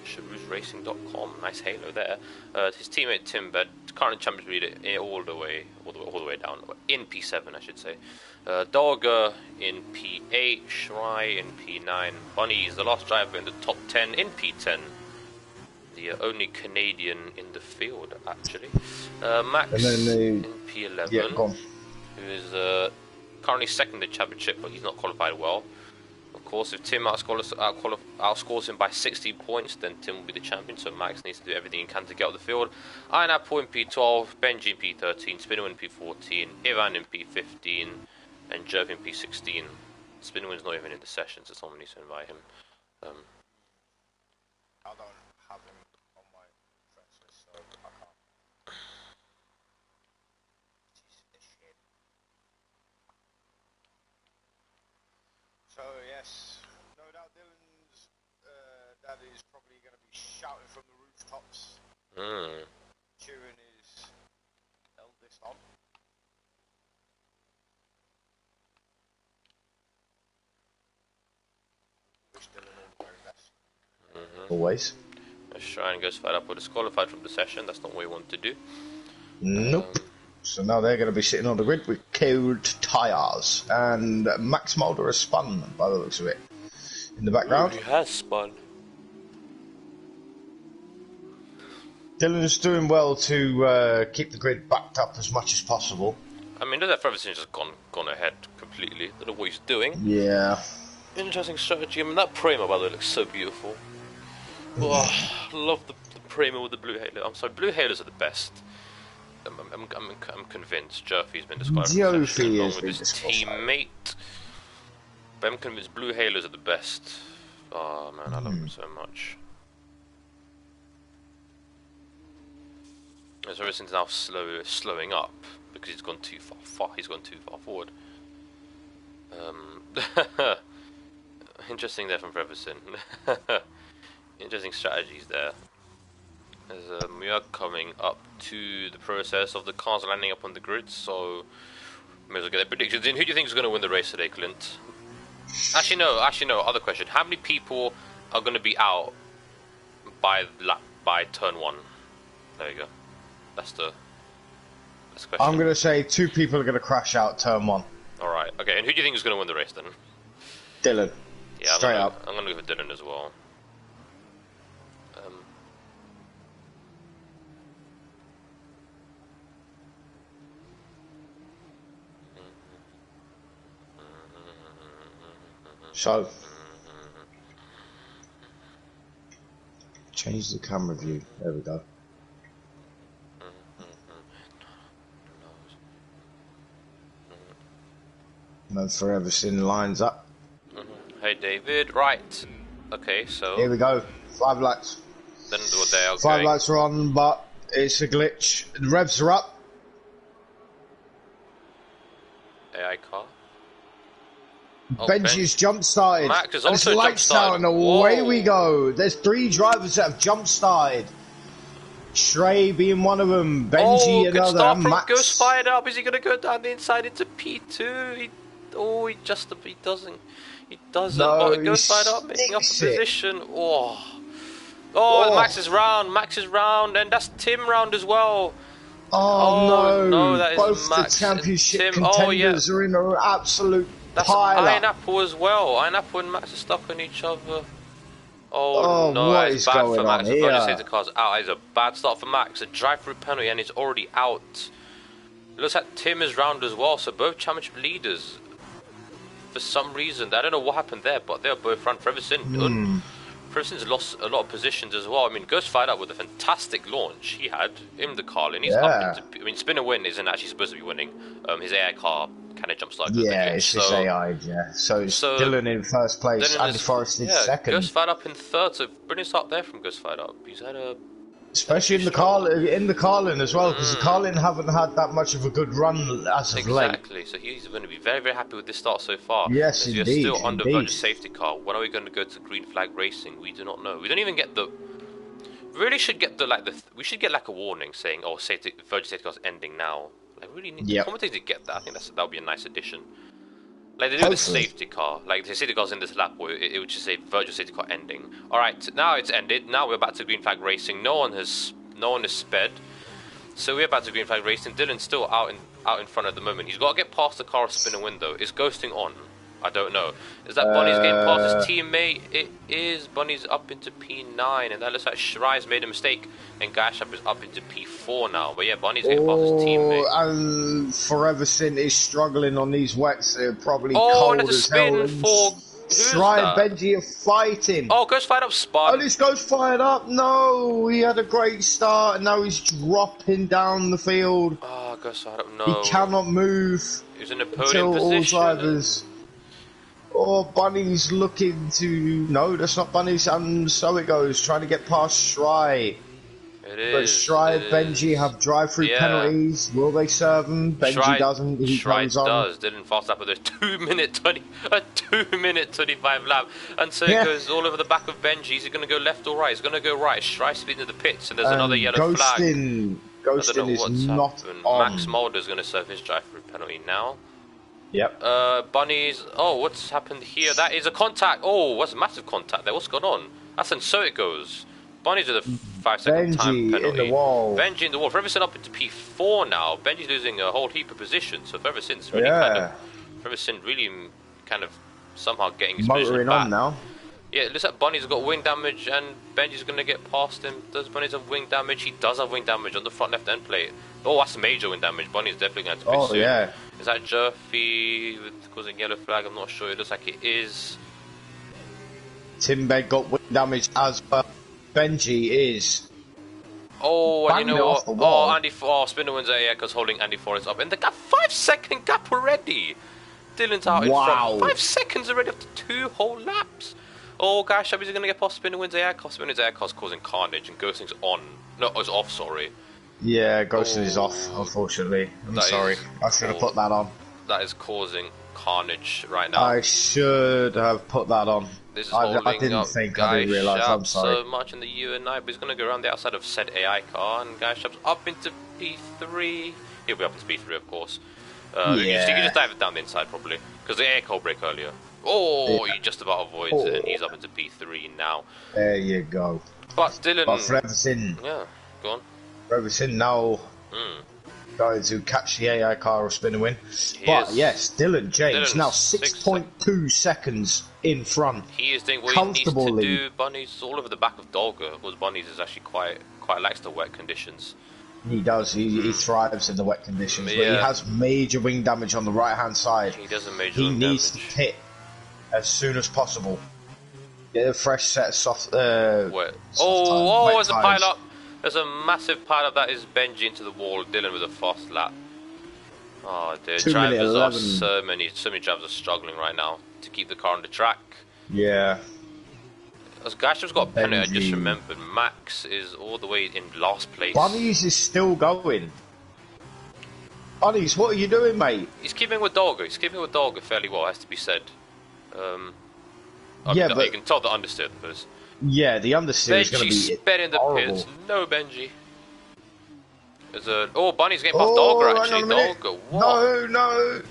CharouzRacing.com. Nice halo there. His teammate Tim Bed, current champions leader all the way down. In P7, I should say. Dogger in P8. Shirai in P9. Bunny is the last driver in the top 10 in P10. The only Canadian in the field, actually. Max in P11. Yeah, go on. Who is currently second in the championship, but he's not qualified well. Of course, if Tim outscores him by 16 points, then Tim will be the champion, so Max needs to do everything he can to get out the field. Iron Apple in P12, Benji in P13, Spinner in P14, Ivan in P15, and Jerv in P16. Spinwin's not even in the session, so someone needs to invite him. I don't have him on my friends list, so I can't. So yes, no doubt Dylan's dad is probably going to be shouting from the rooftops, cheering his eldest on. Wish Dylan all the very best. Always. Shrine goes fed up or disqualified from the session. That's not what we want to do. Nope. So now they're going to be sitting on the grid with cold tyres. And Max Mulder has spun, by the looks of it, in the background. He has spun. Dylan's doing well to keep the grid backed up as much as possible. I mean, that Ferguson's just gone ahead completely. I don't know what he's doing. Yeah. Interesting strategy. I mean, that Primo, by the way, looks so beautiful. Oh, I love the Primo with the blue halo. I'm sorry, blue halos are the best. I'm convinced Jerfy's been described along with his teammate. But I'm convinced blue halos are the best. Oh man, I love them so much. So Ferguson's now slowing up because he's gone too far. He's gone too far forward. Interesting there from Ferguson. Interesting strategies there. As we are coming up to the process of the cars landing up on the grid, so may as well get their predictions in. Who do you think is going to win the race today, Clint? Actually no, other question. How many people are going to be out by turn 1? There you go. That's the question. I'm going to say 2 people are going to crash out turn 1. Alright, okay. And who do you think is going to win the race then? Dylan. Yeah, straight up. I'm going to go for Dylan as well. So, change the camera view. There we go. And then Forever Sin lines up. Hey David, right. Okay, so here we go. 5 lights. Then what they are 5 lights are on, but it's a glitch. The revs are up. AI car. Benji's jump started. Max is and also it's lights out, and away we go. There's 3 drivers that have jump started. Trey being one of them. Benji another. Start from Max. Ghost fired up. Is he gonna go down the inside into P2? He doesn't. No, but Ghost fired up, making up a position. Max is round, and that's Tim round as well. Oh no! That is both Max the championship and Tim. contenders are in an absolute. That's Iron Apple as well. Iron Apple and Max are stuck on each other. Oh no, what it's is bad going for Max. on The here? safety car's out. It's a bad start for Max. A drive-through penalty and he's already out. It looks like Tim is round as well. So both championship leaders, for some reason, I don't know what happened there, but they're both round. Ferguson's lost a lot of positions as well. I mean, Ghost fired up with a fantastic launch he had in the car, and he's up into. I mean, Spinner win isn't actually supposed to be winning. His AI car kind of jump started. Yeah, it's just AI. Yeah, so it's Dylan in first place, Andy Forrest in second. Ghost fired up in third. So brilliant start there from Ghost fired up. He's had a. Especially in the Carlin as well, because the Carlin haven't had that much of a good run as of late. Exactly, so he's going to be very, very happy with this start so far. Yes, indeed. We're still under Virgin safety car. When are we going to go to green flag racing? We do not know. We don't even get the. Really should get we should get like a warning saying, "Oh, Virgin safety car's ending now." Like, really need the commentators to get that. I think that would be a nice addition. Like they do the safety car, like the safety car's in this lap, where it would just say Virgin safety car ending. All right, now it's ended. Now we're back to green flag racing. No one has sped, so we're back to green flag racing. Dylan's still out in front at the moment. He's got to get past the car or spin a window. Is ghosting on? I don't know. Is that Bunny's getting past his teammate? It is. Bunny's up into P9, and that looks like Shirai's made a mistake, and Gashap is up into P4 now. But yeah, Bunny's getting past his teammate. And Forever Sin is struggling on these wets. They're probably cold and that's a as hell. spin for Stry and Benji are fighting. Oh, Ghost fired up Spud. Oh, this Ghost fired up. No, he had a great start, and now he's dropping down the field. Oh, Ghost fired up. No. He cannot move. He's in a podium position. All drivers. Oh, Bunny's looking to... No, that's not Bunny's, and so it goes, trying to get past Stry. It is. But Stry and Benji have drive-through penalties. Will they serve them? Benji doesn't. He comes on. Does. Didn't fast lap with a 2-minute 25 lap. And so it goes all over the back of Benji. Is he going to go left or right? He's going to go right. Stry speeding to the pits, and there's another yellow flag. Ghosting is not on. Max Mulder's going to serve his drive-through penalty now. Yep. Bunny's... Oh, what's happened here? That is a contact. Oh, what's a massive contact there? What's going on? That's and so it goes. Bunny's with a 5-second time penalty. In the wall. Benji in the wall. Ferguson up into P4 now. Benji's losing a whole heap of positions. So Ferguson's really really kind of somehow getting his motoring back. On now. Yeah, it looks like Bunny's got wing damage and Benji's going to get past him. Does Bunny's have wing damage? He does have wing damage on the front left end plate. Oh, that's major wing damage. Bunny's definitely going to pit soon. Yeah. Is that Jerfy causing yellow flag? I'm not sure. It looks like it is. Timbed got wing damage as well. Benji is. Oh, and you know what? Oh, Andy. Oh, Spinnerwin's because holding Andy Forrest up in the gap. 5-second gap already. Dylan's out in front. 5 seconds already after 2 whole laps. Oh gosh, is he going to get past Spinnerwin's air car? Spinnerwin's air car's causing carnage, and Ghosting's on. No, it's off. Sorry. Yeah, Ghosting is off. Unfortunately, I'm sorry. I should have put that on. That is causing carnage right now. I should have put that on. This is I didn't think. I didn't realise. I'm sorry. So much in the UNI, but he's going to go around the outside of said AI car, and Guy Sharp's up into P3. He'll be up into P3, of course. You can just dive it down the inside, probably, because the air car break earlier. Oh, he just about avoids it, and he's up into P3 now. There you go. But Dylan... But Ferguson... Yeah, go on. Ferguson now going to catch the AI car or spin and win. But yes, Dylan James now 6.2 seconds in front. He is doing what he needs to do. Bunny's all over the back of Dolga, because Bunny's is actually quite likes the wet conditions. He does. He thrives in the wet conditions. But he has major wing damage on the right-hand side. He does a major He needs to pit as soon as possible. Get a fresh set of soft... wet. There's a pile-up. There's a massive pile-up. That is Benji into the wall. Dylan with a fast lap. Oh dear. Drivers are so many drivers are struggling right now to keep the car on the track. Yeah. As Gasham's got a penalty, I just remembered. Max is all the way in last place. Bunnies is still going. Bunnies, what are you doing, mate? He's keeping with Dolga. He's keeping with Dolga fairly well, has to be said. But you can tell the understeer. Yeah, the understeer is going to be sped in the pits. No, Benji. Bunny's getting past Dolga, actually. Dolga, what? No.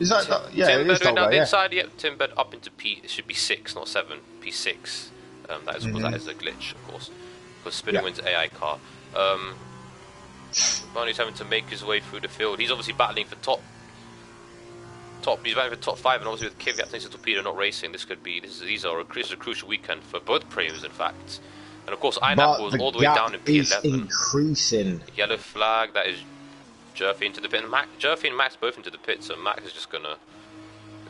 Is that... Timbed it is Dolga, the inside, yep. Timbed up into P... It should be 6, not 7. P6. That is a glitch, of course. Because Spinnerwin's AI car. Bunny's having to make his way through the field. He's obviously battling for top. He's battling for top 5, and obviously with Kvyat thanks to Torpedo not racing, this is a crucial weekend for both premiums, in fact. And of course, INAP was all the way down in P11. Is increasing. Yellow flag. That is Jerfy into the pit. Jerfy and Max both into the pit, so Max is just gonna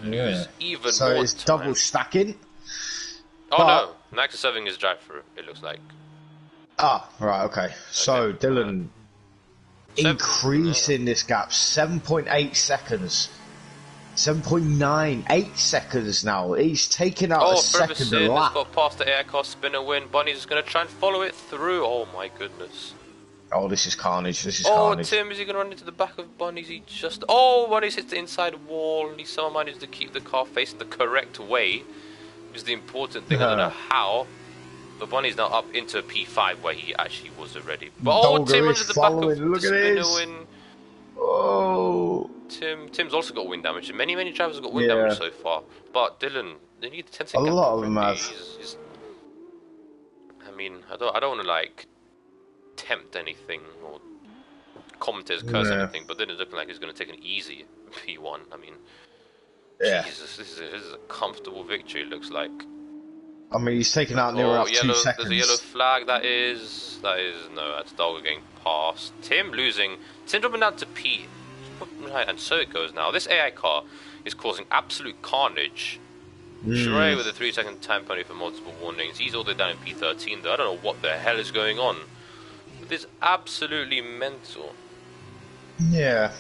lose even more. So it's double stacking. Oh no, Max is serving his drive-through. It looks like. Ah, right, okay. So Dylan increasing this gap, 7.8 seconds. 7.9, 8 seconds now. He's taken out a second a lap. He's got past the air car spinner win. Bunny's just going to try and follow it through. Oh my goodness. Oh, this is carnage. This is carnage. Tim, is he going to run into the back of Bunny's? Bunny's hit the inside wall. He somehow managed to keep the car facing the correct way. Which is the important thing. I don't know how. But Bunny's now up into P5 where he actually was already. But Tim runs at the back of the spinner win. Oh. Tim's also got wind damage. Many drivers have got wind damage so far. But Dylan, they need 10 seconds. A lot of them have. I don't want to tempt anything or commentators curse anything, but Dylan's looking like he's going to take an easy P1. Jesus, this is a comfortable victory. It looks like. He's taken out near enough 2 seconds. There's a yellow flag. That's Dolga getting past. Tim dropping down to P. Right, and so it goes now. This AI car is causing absolute carnage. Shrey with a 3-second time penalty for multiple warnings. He's all the way down in P13 though. I don't know what the hell is going on. This is absolutely mental. Yeah.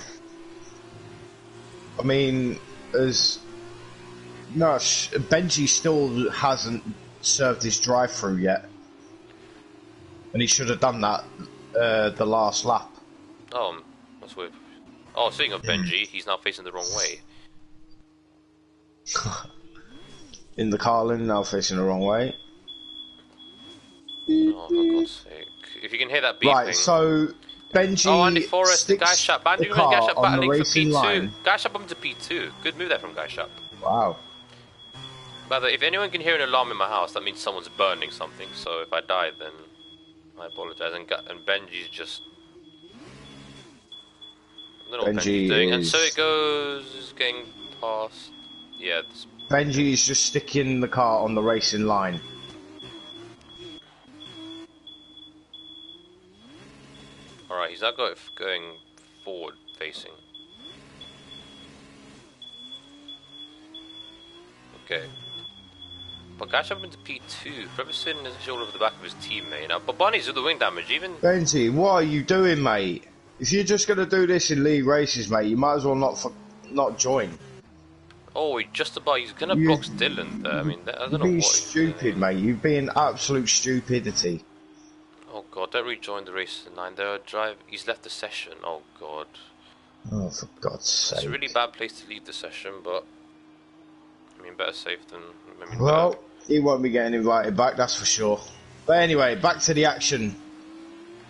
I mean, Benji still hasn't served his drive-through yet. And he should have done that the last lap. Oh, that's weird. Oh, speaking of Benji, he's now facing the wrong way. In the Carlin, now facing the wrong way. Oh, for God's sake. If you can hear that beeping... Right, so Benji Andy Forrest, the Guy Shop. the car on the racing for P2. line. Guy Shop up into P2. Good move there from Guy Shop. Wow. By the way, if anyone can hear an alarm in my house, that means someone's burning something. So if I die, then I apologize. And Benji's just... I don't know what Benji's doing. And so it goes, is getting past... Yeah. Benji's just sticking the car on the racing line. Alright, he's now got it going forward facing. Okay. But Gash up into P2. Preverson is all over the back of his teammate. Now, but Bunny's with the wing damage, even... Benji, what are you doing, mate? If you're just going to do this in league races, mate, you might as well not join. Oh, he's going to box Dylan there. I mean, I don't know what he's stupid, mate. You're being absolute stupidity. Oh, God, don't rejoin the race at 9. He's left the session. Oh, God. Oh, for God's sake. It's a really bad place to leave the session, but... I mean, better safe than... Well, he won't be getting invited back, that's for sure. But anyway, back to the action.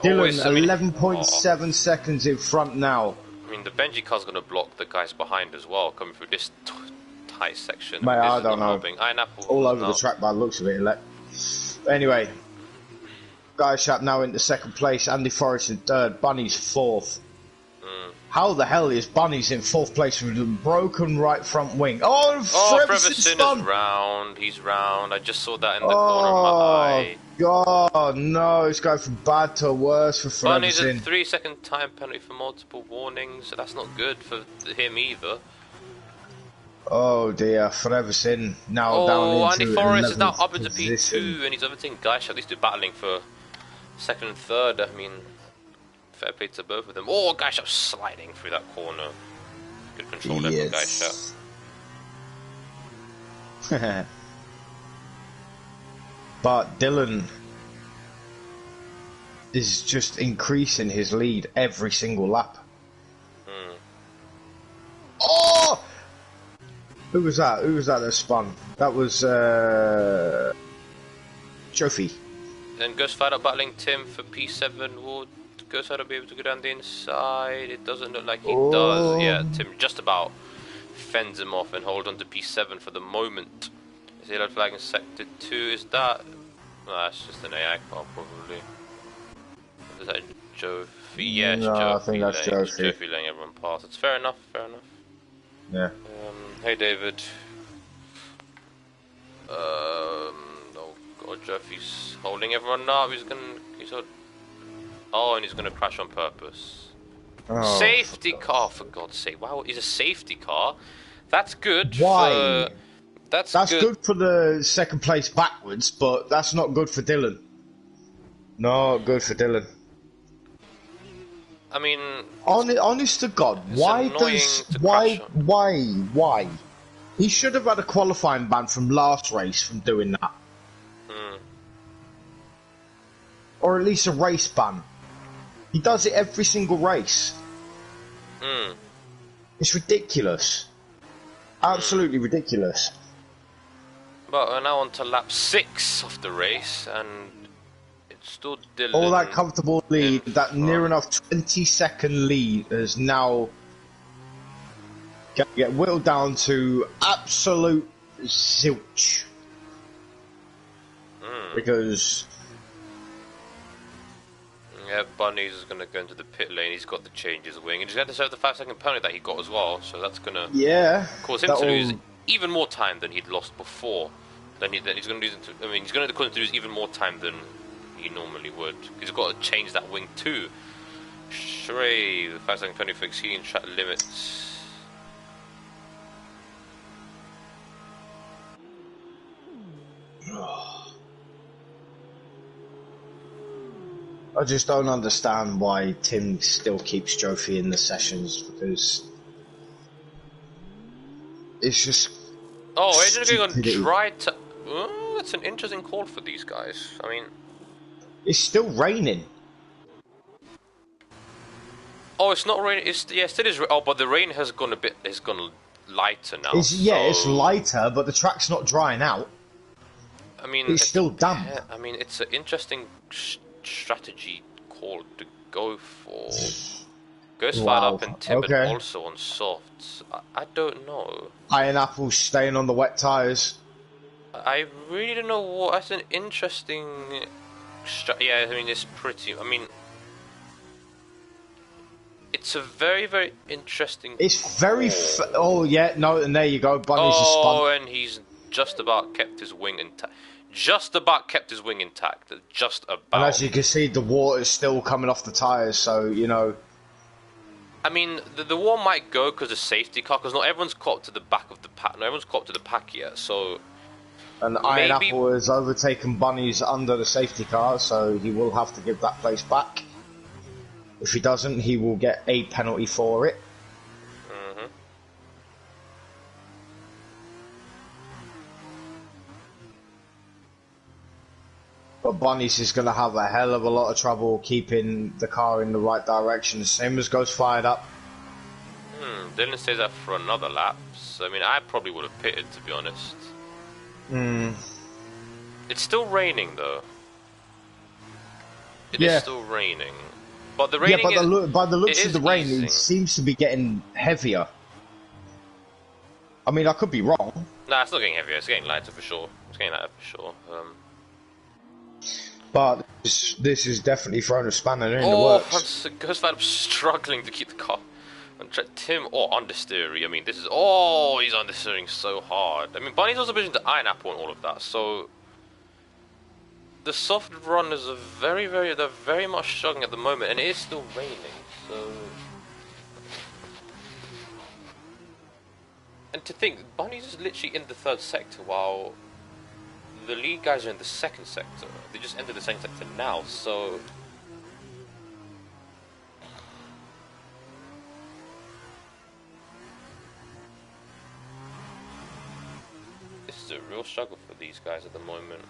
Dylan, 11.7 seconds in front now. I mean, the Benji car's going to block the guys behind as well, coming through this tight section. Mate, I don't know. All over the track by the looks of it. Anyway, Guy Sharp now into second place. Andy Forrest in third. Bunny's fourth. How the hell is Bunny's in fourth place with a broken right front wing? Oh, Preverson is round. He's round. I just saw that in the corner of my eye. God, no, it's going from bad to worse for Preverson. Bunny's a 3-second time penalty for multiple warnings, so that's not good for him either. Oh dear, Preverson now down into Andy Forrest is now up into position. P2, and he's overtaking Guy Shot. These two battling for second and third. I mean, fair play to both of them. Oh, Guy Shot sliding through that corner. Good control there from Guy Shot. But Dylan is just increasing his lead every single lap. Oh! Who was that? Who was that spun? That was Trophy. Then Gus Fight up battling Tim for P7. Will Gus Fight be able to go down the inside? It doesn't look like he does. Yeah, Tim just about fends him off and hold on to P7 for the moment. Is yellow flag in sector 2? Is that... No, that's just an AI car, probably. Is that Jofi? Yeah, it's Jofi. I think that's Jofi. Jofi letting everyone pass. It's fair enough, fair enough. Yeah. Hey, David. Oh God, Jofi's holding everyone up. And he's gonna crash on purpose. Oh, safety car, for God's sake. Wow, he's a safety car. That's good. Why? That's good. good for the second place backwards, but that's not good for Dylan. Not good for Dylan. I mean, honest to God, why? He should have had a qualifying ban from last race from doing that, or at least a race ban. He does it every single race. It's ridiculous, absolutely ridiculous. But we're now on to lap 6 of the race, and it's still Dylan. All that comfortable lead, that near enough 20-second lead, is now get whittled down to absolute zilch. Because Bunny's is going to go into the pit lane. He's got to change his wing, and he's going to serve the 5-second penalty that he got as well. So that's going to cause him to lose even more time than he'd lost before. Then he's going to lose. He's going to lose even more time than he normally would. He's got to change that wing too. Shrey, the 5-second penalty for exceeding track limits. I just don't understand why Tim still keeps Jofi in the sessions, because it's just. Oh, agent going on dry. That's an interesting call for these guys. I mean, it's still raining. Oh, it's not raining. It still is. Oh, but the rain has gone a bit. It's gone lighter now. It's lighter, but the track's not drying out. I mean, it's still damp. I mean, it's an interesting strategy call to go for. Goes fired up and timbered also on softs. I don't know. Iron Apple's staying on the wet tyres. I really don't know what. That's an interesting. Yeah, I mean, it's pretty. I mean. It's a very, very interesting. It's very. Oh yeah, no, and there you go. Bunny's a spun. Oh, and he's just about kept his wing intact. Just about kept his wing intact. Just about. And as you can see, the water's still coming off the tyres, so you know. I mean, the war might go because of safety car, because not everyone's caught up to the back of the pack. Not everyone's caught up to the pack yet, so. And Iron Apple has overtaken Bunny's under the safety car, so he will have to give that place back. If he doesn't, he will get a penalty for it. Mm-hmm. But Bunny's is going to have a hell of a lot of trouble keeping the car in the right direction. The same as goes fired up. Dylan stays up for another lap. So, I mean, I probably would have pitted, to be honest. It's still raining, though. It is still raining. But the raining by the looks of the rain, it seems to be getting heavier. I mean, I could be wrong. Nah, it's not getting heavier. It's getting lighter for sure. It's getting lighter for sure. But this is definitely throwing a spanner in the works. Ghost Fight struggling to keep the car. Tim, understeery. I mean, this is. Oh, he's understeering so hard. I mean, Bunny's also pushing the Iron Apple and all of that, so. The soft runners are they're very much struggling at the moment, and it is still raining, so... And to think, Bunny's is literally in the third sector, while the lead guys are in the second sector. They just entered the second sector now, so... This is a real struggle for these guys at the moment.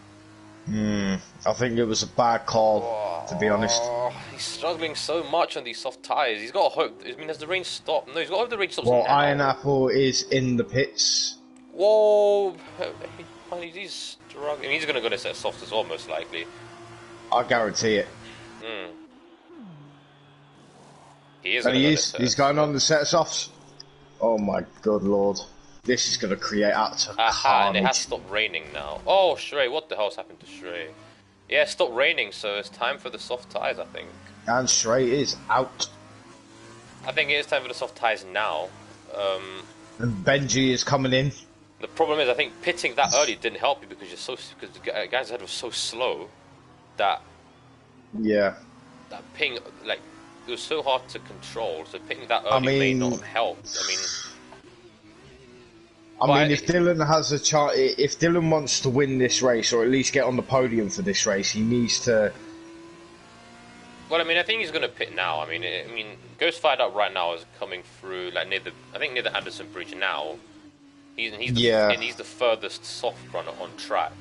I think it was a bad call, to be honest. He's struggling so much on these soft tyres. He's got to hope. I mean, has the rain stopped? No, he's got to hope the rain stops now. Iron Apple is in the pits. Whoa! He's struggling. He's going to go to set soft as well, most likely. I guarantee it. He is. And he's going on the set softs. Oh my good lord. This is going to create utter carnage. And it has stopped raining now. Oh, Shrey, what the hell's happened to Shrey? Yeah, it stopped raining, so it's time for the soft tyres, I think. And Shrey is out. I think it is time for the soft tyres now. And Benji is coming in. The problem is, I think pitting that early didn't help you because the guys ahead was so slow that... Yeah. That ping, like, it was so hard to control, so pitting that early may not have helped. I mean, if Dylan has a chance, if Dylan wants to win this race, or at least get on the podium for this race, he needs to. Well, I mean, I think he's going to pit now. I mean, Ghost Fired Up right now is coming through like near the Anderson Bridge now. He's the furthest soft runner on track.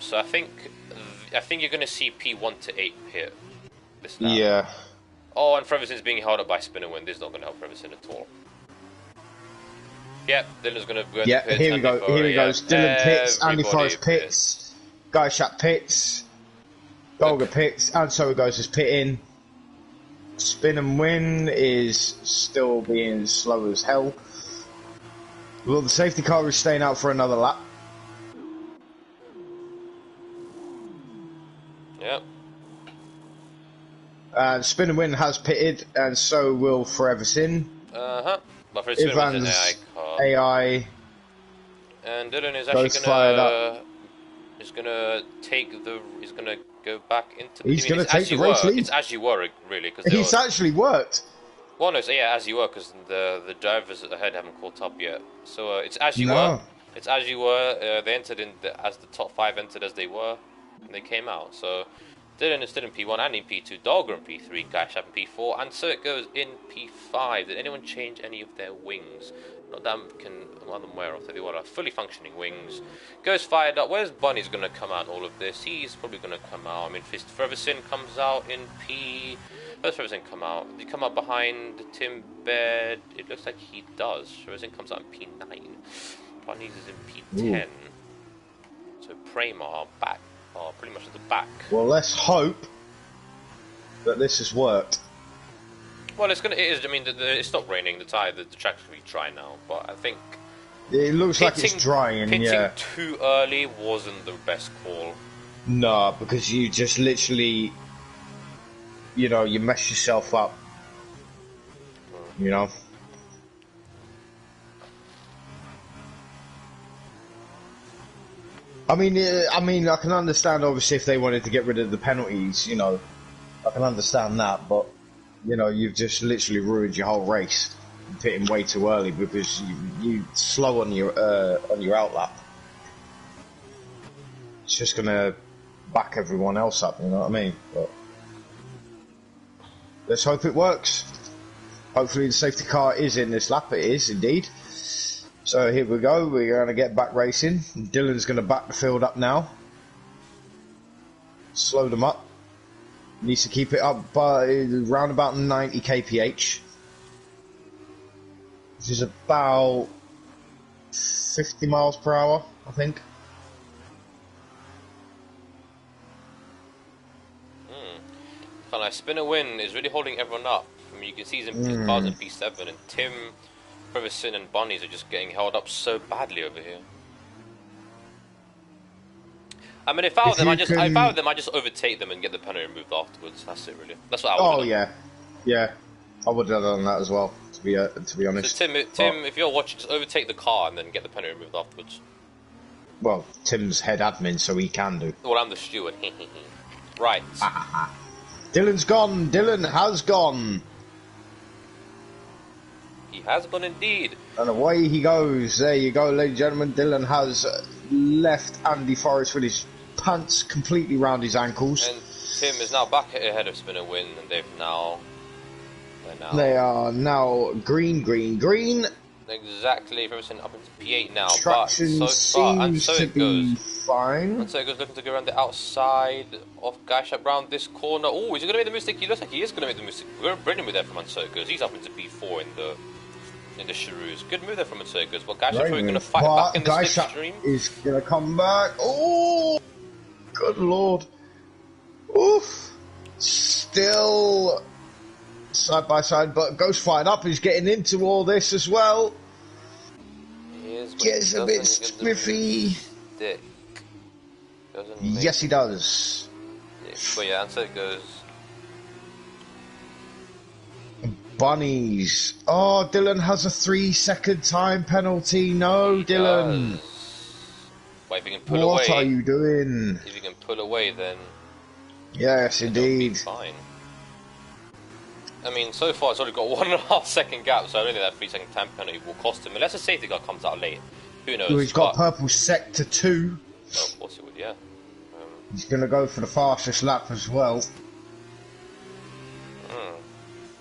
So I think you're going to see P1 to 8 pit this lap. Yeah. Oh, and Freverson's being held up by Spinner Wind. This is not going to help Freverson at all. Yep, Dylan's going to go into pits. Here we go. Here he goes. Dylan pits. Andy Forrest pits. Guy Shat pits. Golga pits. And so it goes as pitting. Spin and Win is still being slow as hell. Well, the safety car is staying out for another lap. Yep. And Spin and Win has pitted, and so will Forever Sin. But for Spin was an AI car. AI. And Dylan is actually gonna go back into. He's gonna take the race lead. It's as you were, really, because he's actually worked. Well, no, as you were, because the drivers ahead haven't caught up yet. So it's as you were. It's as you were. They entered in as the top 5 entered as they were, and they came out. So Dylan is still in P1 and in P2. Dogger in P3. Gash up in P4. And so it goes in P5. Did anyone change any of their wings? Not that I'm aware of. They were fully functioning wings. Goes fired up. Where's Bunny's going to come out in all of this? He's probably going to come out. I mean, Fist Ferguson comes out in P... Where's Ferguson come out? Did he come out behind Tim Bed? It looks like he does. Ferguson comes out in P9. Bunny's is in P10. Ooh. So Prema are back. Are pretty much at the back. Well, let's hope that this has worked. Well, it is. I mean, it stopped raining. The track's really dry now. But I think it looks like it's drying. Pitting too early wasn't the best call. No, because you just literally, you know, you mess yourself up. You know. I mean, I can understand obviously if they wanted to get rid of the penalties. You know, I can understand that, but. You know, you've just literally ruined your whole race, pitting way too early because you slow on your outlap. It's just gonna back everyone else up. You know what I mean? But let's hope it works. Hopefully, the safety car is in this lap. It is indeed. So here we go. We're gonna get back racing. Dylan's gonna back the field up now. Slow them up. Needs to keep it up by around about 90 kph, which is about 50 miles per hour, I think. Kind of Spinner Win is really holding everyone up. I mean, you can see he's in P5 and P7, and Tim, Ferguson, and Bunnies are just getting held up so badly over here. I mean, if I were them, I just overtake them and get the penalty removed afterwards. That's it, really. That's what I would have done. Yeah. I would have done that as well. To be honest. So Tim, if you're watching, just overtake the car and then get the penalty removed afterwards. Well, Tim's head admin, so he can do. Well, I'm the steward. Right. Dylan's gone. Dylan has gone. He has gone indeed. And away he goes. There you go, ladies and gentlemen. Dylan has left Andy Forrest with his pants completely round his ankles. And Tim is now back ahead of Spinner Win, and they are now green. Exactly, everything up into P8 now. Traction but so far, and so it goes. Fine. And so it goes looking to go around the outside of Gashap around this corner. Oh, is he going to make the mistake? He looks like he is going to make the mistake. We're going to bring him with that from Uncertain. He's up into P4 in the Sharoos. Good move there from Uncertain. But Gashap's probably going to fight back in the slipstream. Is going to come back. Oh, good lord. Oof. Still side by side, but Ghost fired up. He's getting into all this as well. He is, gets a bit spiffy. Yes, he does. Yeah, but yeah, and so it goes. Bunnies. Oh, Dylan has a 3-second time penalty. No, Dylan. Well, if you can pull away. What are you doing? If you can pull away, then. Yes, indeed. Fine. I mean, so far it's only got 1.5 second gap, so I don't think that 3-second time penalty will cost him. Unless a safety car comes out late. Who knows? Well, he's got purple sector 2. Oh, of course he would, yeah. He's going to go for the fastest lap as well.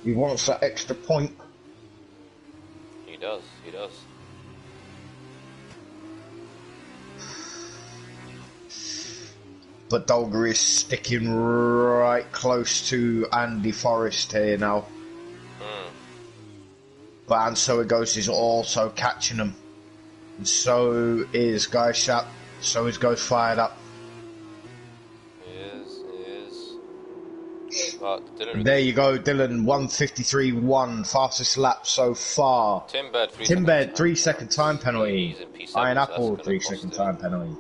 He wants that extra point. He does. But Dolger is sticking right close to Andy Forrest here now. But and so it goes is also catching him. And so is Guy Shap. So is Ghost fired up. He is. But Dylan, there you go, Dylan. 1:53.1, fastest lap so far. Tim Bed, 3-second time penalty. Iron Apple, 3-second time penalty.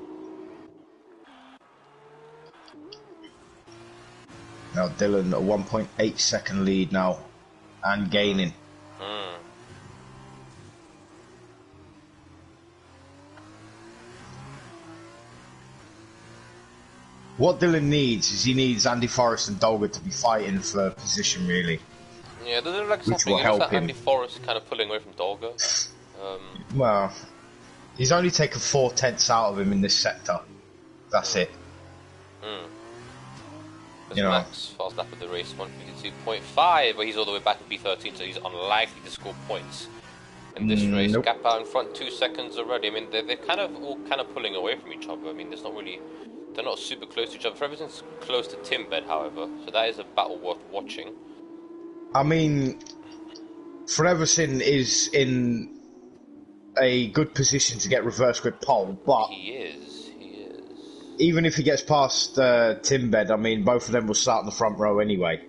Now Dylan a 1.8 second lead now, and gaining. What Dylan needs is he needs Andy Forrest and Dolger to be fighting for position, really. Yeah, doesn't look like something. It looks like Andy Forrest kind of pulling away from Dolger. Well, he's only taken 4/10 out of him in this sector. That's it. That's Max, fast lap of the race, 152.5, but he's all the way back in P13, so he's unlikely to score points in this race. Nope. Gap out in front 2 seconds already. I mean, they're kind of all pulling away from each other. I mean, they're not super close to each other. Ferguson's close to Timbed, however, so that is a battle worth watching. I mean, Ferguson is in a good position to get reverse grip pole, but he is. Even if he gets past Timbed, I mean, both of them will start in the front row anyway.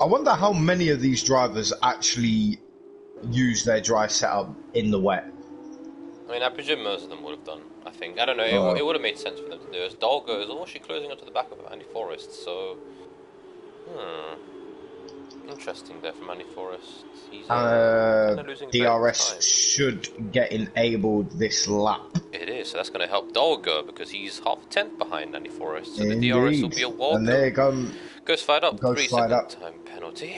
I wonder how many of these drivers actually use their dry setup in the wet. I mean, I presume most of them would have done. I think. I don't know. It would have made sense for them to do it. Dolgo is also actually closing up to the back of Andy Forrest, so interesting there from Andy Forrest. He's losing DRS should get enabled this lap. It is, so that's going to help Dolgo because he's half a tenth behind Andy Forrest. So Indeed. The DRS will be a walk. And there you go. Goes fired up. 3-second time penalty.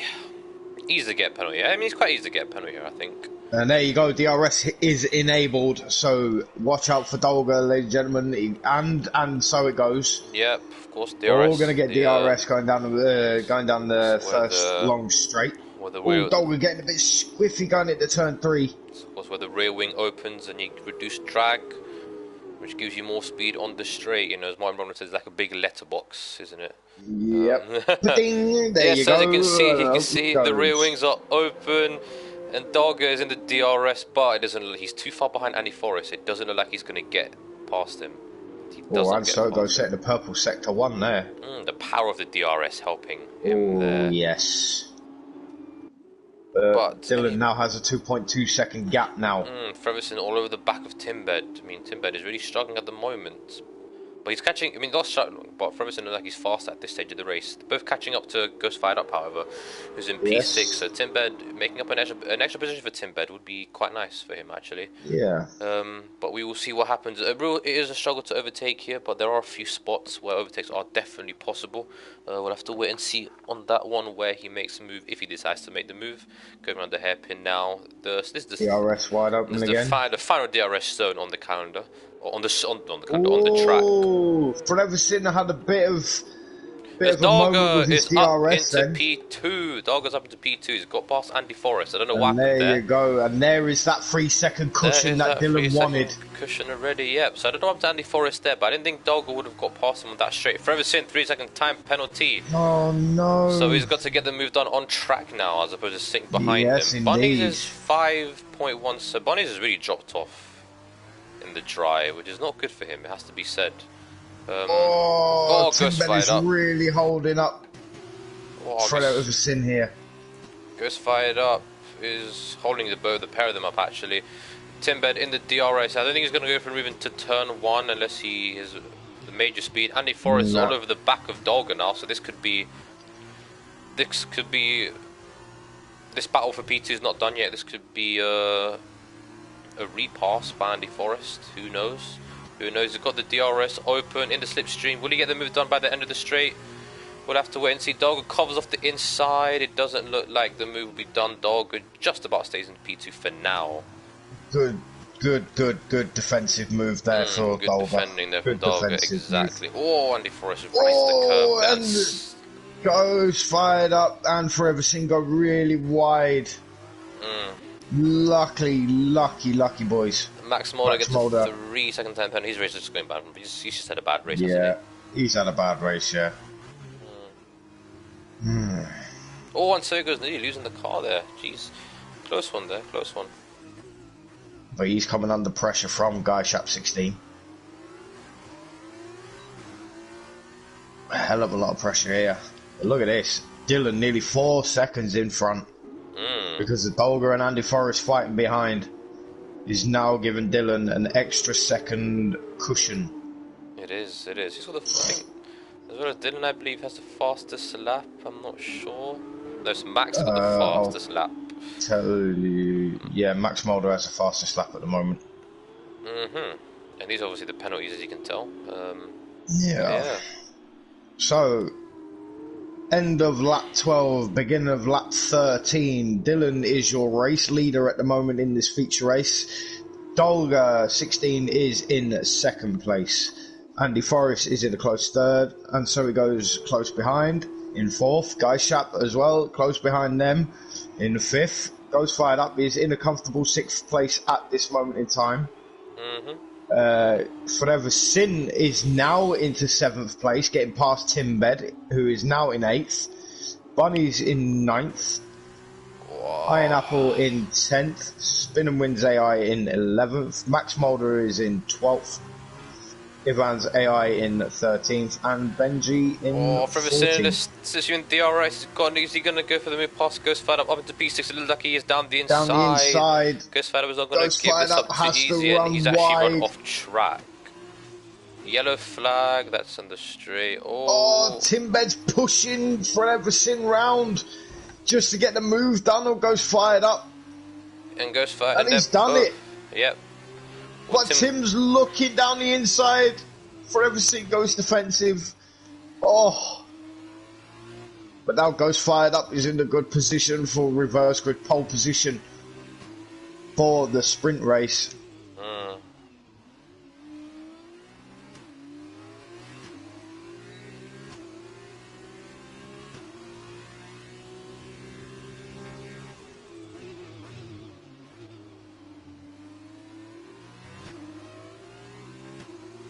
Easy to get penalty. I mean, it's quite easy to get penalty here, I think. And there you go, DRS is enabled, so watch out for Dolga, ladies and gentlemen, and so it goes. Yep, of course, DRS. We're all going to get DRS going down the first long straight. Dolga getting a bit squiffy going into turn 3. Of course, where the rear wing opens and you reduce drag, which gives you more speed on the straight. You know, as Martin Brundle says, it's like a big letterbox, isn't it? Yep. Ding, there you so go. As you can see the rear wings are open. And Dolga is in the DRS, but it doesn't look, he's too far behind Andy Forrest. It doesn't look like he's going to get past him. And so goes setting the purple sector 1 there. The power of the DRS helping him there. Yes. But Dylan now has a 2.2 second gap now. Ferguson all over the back of Timbed. I mean, Timbed is really struggling at the moment. But he's catching, I mean, not struggling, but Ferguson looks like he's fast at this stage of the race. They're both catching up to Ghost Fired Up, however, who's in P6. So Timbed, making up an extra position for Timbed would be quite nice for him, actually. Yeah. But we will see what happens. It is a struggle to overtake here, but there are a few spots where overtakes are definitely possible. We'll have to wait and see on that one where he makes a move, if he decides to make the move. Going around the hairpin now. This is the DRS wide open again. The final DRS zone on the calendar. On the track. Oh, Ferguson had a bit of a moment with his DRS up into P2. Dolga's up into P2. He's got past Andy Forrest. I don't know what happened there. There you go. And there is that 3-second cushion that Dylan wanted. Cushion already, yep. So I don't know what happened to Andy Forrest there, but I didn't think Dolga would have got past him on that straight. Ferguson, 3-second time penalty. Oh no. So he's got to get the move done on track now as opposed to sitting behind him. Indeed. Bunnies is 5.1, so Bunnies has really dropped off in the dry, which is not good for him, it has to be said. Timbed is really holding up. Straight out of a sin here. Ghost Fired Up is holding the pair of them up, actually. Timbed in the DRS. I don't think he's going to go for moving to turn 1 unless he has the major speed. Andy Forrest all over the back of Dolga now, so this battle for P2 is not done yet. This could be a repass by Andy Forrest. Who knows? Who knows? He's got the DRS open in the slipstream. Will he get the move done by the end of the straight? We'll have to wait and see. Dolga covers off the inside. It doesn't look like the move will be done. Dolga just about stays in P2 for now. Good defensive move there for good Dolga. Defending there from Dolga, exactly. Oh, Andy Forrest has raised the curve. Goes Fired Up and Ferguson go really wide. Lucky boys. Max Mulder gets a 3-second time penalty. His race is just going bad. He's just had a bad race, hasn't he? He's had a bad race, yeah. Oh, and so goes nearly losing the car there. Jeez. Close one there, close one. But he's coming under pressure from Guy Shap 16. A hell of a lot of pressure here. But look at this. Dylan nearly 4 seconds in front. Because the Dolga and Andy Forrest fighting behind is now giving Dylan an extra second cushion. It is. He's got as well as Dylan, I believe, has the fastest lap. I'm not sure. There's Max got the fastest lap. Tell you, yeah, Max Mulder has the fastest lap at the moment. And these are obviously the penalties, as you can tell. Yeah. So, end of lap 12, beginning of lap 13. Dylan is your race leader at the moment in this feature race. Dolga 16 is in second place. Andy Forrest is in a close third, and so he goes close behind in fourth. Guy Shap as well, close behind them in fifth. Goes Fired Up is in a comfortable sixth place at this moment in time. Forever Sin is now into seventh place, getting past Tim Bed, who is now in eighth. Bunny's in ninth. Iron Apple in 10th, Spin and Wins AI in 11th, Max Mulder is in 12th, Ivan's AI in 13th, and Benji in 14th. From a cynic, since you're in DRS, is he going to go for the mid pass? Goes Fired Up into P6, it looks like he is down the inside. Down the inside. Goes Fired Up is not going to give this up too easy, and he's actually run off track. Yellow flag, that's on the straight. Oh, Tim Bed's pushing Forever Sin round. Just to get the move done, or Goes Fired Up. And Goes Fired Up. And he's done it. Yep. But Tim's looking down the inside. Forever Sin goes defensive. Oh. But now Goes Fired Up is in a good position for reverse grid pole position for the sprint race.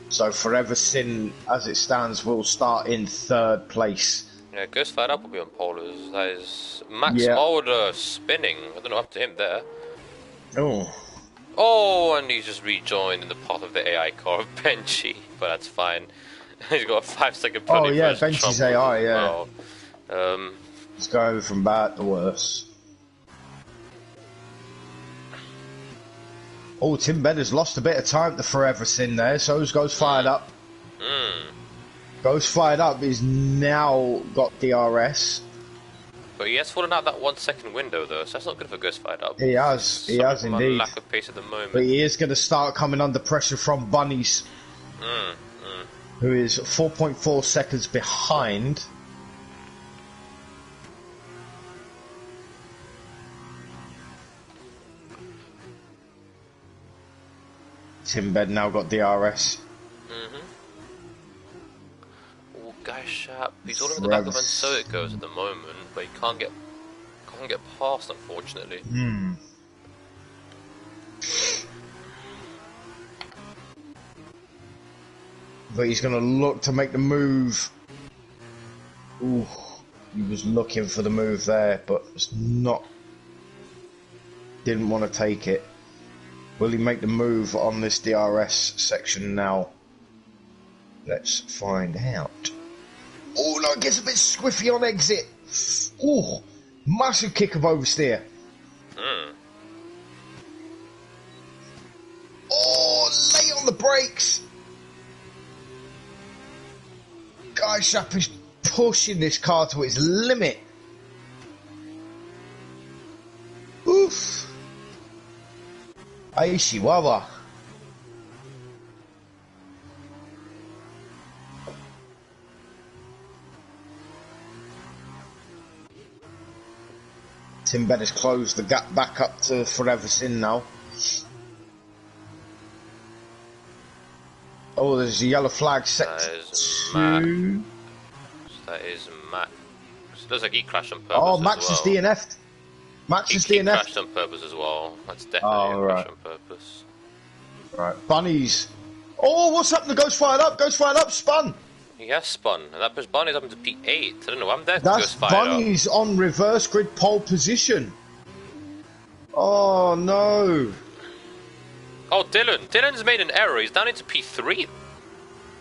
So Forever Sin, as it stands, will start in third place. Yeah, Goes Fired Up will be on pole. That is Max Mulder spinning. I don't know, up to him there. Oh, and he's just rejoined in the path of the AI car of Benji, but that's fine. He's got a 5-second penalty. Oh yeah, Benji's AI, yeah. Well. It's going from bad to worse. Oh, Tim Bedder's lost a bit of time to Forever Sin there, so Goes Fired Up. Goes Fired Up is now got DRS. But he has fallen out that 1 second window though, so that's not good for Goes Fired Up. He has indeed. Lack of pace at the moment. But he is going to start coming under pressure from Bunnies, who is 4.4 seconds behind. Tim Bed now got DRS. Oh, Guy Sharp. He's all over the back of so it goes at the moment, but he can't get past, unfortunately. But he's going to look to make the move. Ooh, he was looking for the move there, but it's not. Didn't want to take it. Will he make the move on this DRS section now? Let's find out. Oh no, it gets a bit squiffy on exit. Oh, massive kick of oversteer. Oh, late on the brakes. Guy Sharp is pushing this car to its limit. Oof. Ay, Chihuahua. Tim Bed has closed the gap back up to Forever Sin now. Oh, there's a yellow flag set to... That is Max. It looks like he crashed on purpose. Oh, Max is DNF'd. Max is DNF'd. He crashed on purpose as well. That's definitely a crash on purpose. Right, Bunnies. Oh, what's happened to Goes Fired Up? Goes Fired Up spun. He has spun, and that puts Bunnies up into P8. I don't know, I'm there to That's Goes Fired Up. Bunnies on reverse grid pole position. Oh, no. Oh, Dylan. Dylan's made an error. He's down into P3.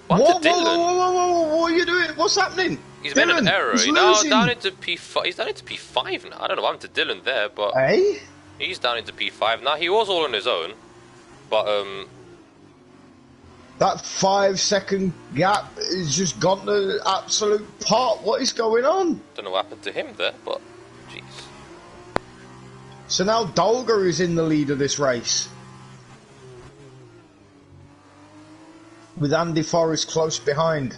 What? To Dylan? Whoa, what are you doing? What's happening? He's Dylan, made an error. He's now down into P5. He's down into P5 now. I don't know what happened to Dylan there, but... Hey? He's down into P5 now. He was all on his own, but that 5 second gap is just gone to absolute pot. What is going on? Don't know what happened to him there, but jeez. So now Dolga is in the lead of this race, with Andy Forrest close behind.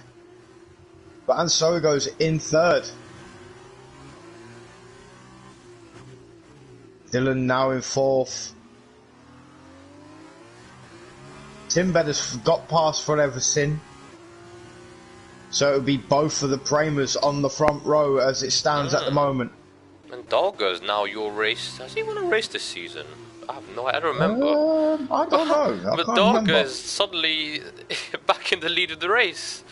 But Anso goes in third. Dylan now in fourth. Sinbetter's got past Forever Sin. So it would be both of the Premas on the front row as it stands at the moment. And Dalga's now your race. Has he won a race this season? I have no idea. I don't remember. I don't know. But Dalga is suddenly back in the lead of the race.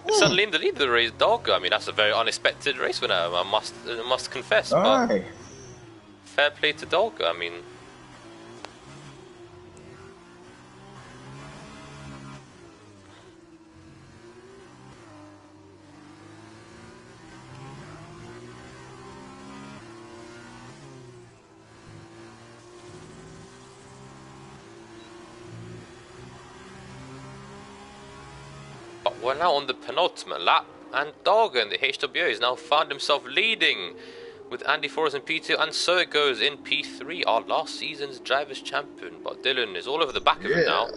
Suddenly in the lead of the race, Dalga. I mean, that's a very unexpected race winner. I must confess. But fair play to Dalga. I mean. We're now on the penultimate lap, and Dalga in the HWA has now found himself leading with Andy Forrest in P2, and so it goes in P3, our last season's Drivers' Champion. But Dylan is all over the back of him now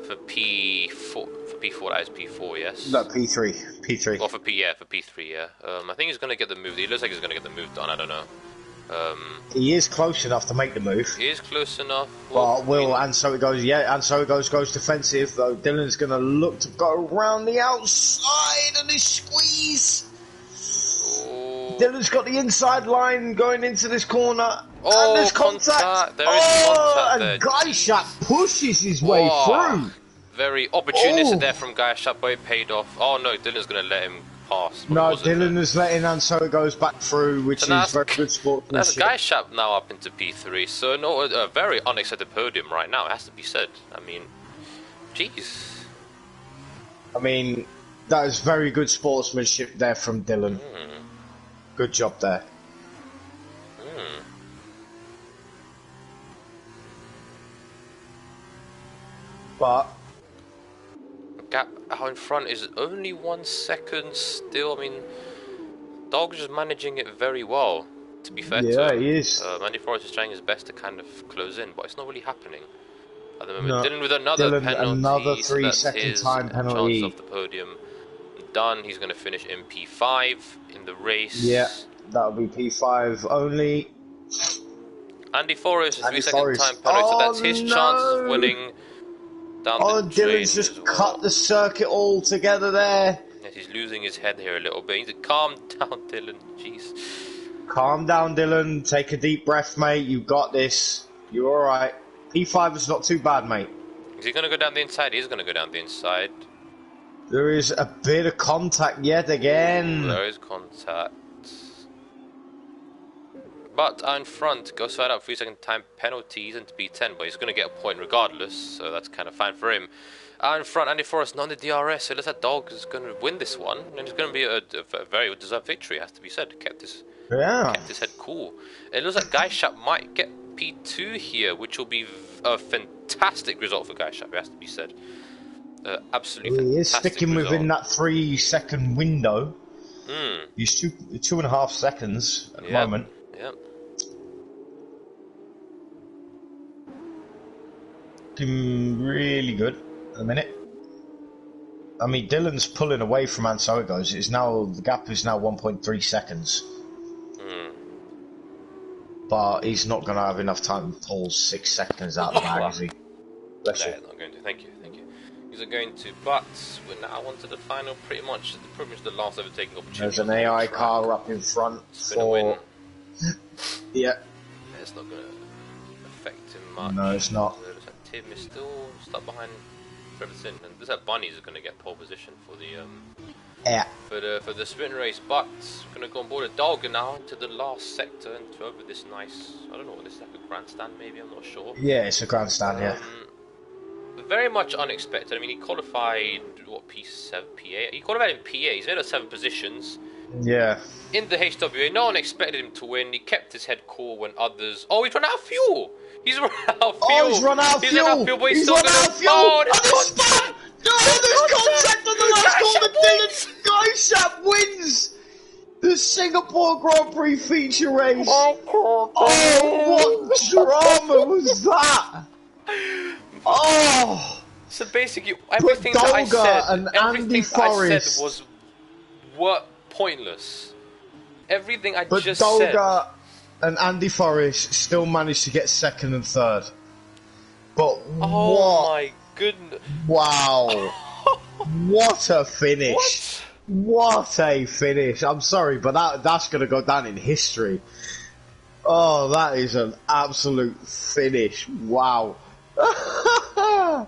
for P4. For P4, that is P4, yes. No, P3. P3. Well, for P3, yeah. I think he's going to get the move. He looks like he's going to get the move done. I don't know. He is close enough to make the move. He is close enough. But and so it goes, and so it goes defensive, though. Dylan's going to look to go around the outside and this squeeze. Oh. Dylan's got the inside line going into this corner. Oh, and there's contact. There is contact there. And Gaishap pushes his way through. Very opportunistic there from Gaishap, but it paid off. Oh no, Dylan's going to let him pass. No, Dylan is letting, and so it goes back through, which is very good sportsmanship. That's Gaishap now up into P3, so a very unaccepted podium right now, it has to be said. I mean, jeez. I mean, that is very good sportsmanship there from Dylan. Good job there. But gap out in front is only 1 second still. I mean, Dog's just managing it very well, to be fair to him. Yeah, he is. Andy Forrest is trying his best to kind of close in, but it's not really happening at the moment. Dylan with another penalty. Another 3-second time penalty. Chance off the podium. Done. He's going to finish in P5 in the race. Yeah, that'll be P5 only. Andy Forrest is 3-second time penalty, so that's his chances of winning. Dylan's just cut the circuit all together there. Yes, he's losing his head here a little bit. He needs to calm down, Dylan. Jeez. Calm down, Dylan. Take a deep breath, mate. You got this. You're alright. P5 is not too bad, mate. Is he going to go down the inside? He's going to go down the inside. There is a bit of contact yet again. There is contact. But out in front, goes side up 3-second time penalties into P10, but he's going to get a point regardless, so that's kind of fine for him. Out in front, Andy Forrest not on the DRS, so it looks like Dog is going to win this one, and it's going to be a very deserved victory, has to be said. Kept his head cool. It looks like Gaishap might get P2 here, which will be a fantastic result for Gaishap, it has to be said. Absolutely fantastic. He is sticking within that 3-second window. He's 2.5 seconds at the moment. Yep. Looking really good at the minute. I mean, Dylan's pulling away from Anso. It goes. The gap is now 1.3 seconds. But he's not going to have enough time to pull 6 seconds out of the bag, is he? Bless you. Not going to. Thank you. He's going to, but we're now on to the final. Pretty much the last overtaking opportunity. There's an AI car up in front for win. Yeah. It's not going to affect him much. No, it's not. Tim is still stuck behind Trevor Sin, and this Bunny's is going to get pole position for the for the sprint race. But we're going to go on board a Dalga now into the last sector and over this nice. I don't know what this is, like a grandstand maybe. I'm not sure. Yeah, it's a grandstand. Yeah. Very much unexpected. I mean, he qualified P7, P8. He qualified in P8. He's made up 7 positions. Yeah. In the HWA, no one expected him to win. He kept his head cool when others. Oh, he's run out of fuel. He's run out of fuel. Oh, he's run out of fuel. But he's still run out of fuel. Oh, there's contact. No, there's contact on the last corner. Dylan Gaishap wins the Singapore Grand Prix feature race. Oh, what drama was that? Oh. So basically, everything that I said, and Andy Forrest were pointless. Everything I just said. But Dolga and Andy Forrest still managed to get second and third. But what goodness! Wow! What a finish! What a finish! I'm sorry, but that's going to go down in history. Oh, that is an absolute finish! Wow! I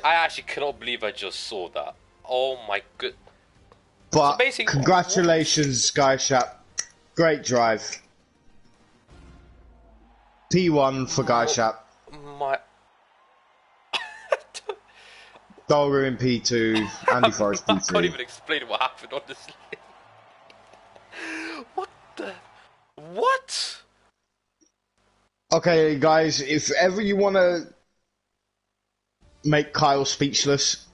actually cannot believe I just saw that. Oh my god! But so congratulations, Skyshap. Great drive. P1 for Skyshap. My. Dolger in P2, Andy Forrest P3. I can't even explain what happened, honestly. What the... What? Okay, guys, if ever you want to make Kyle speechless,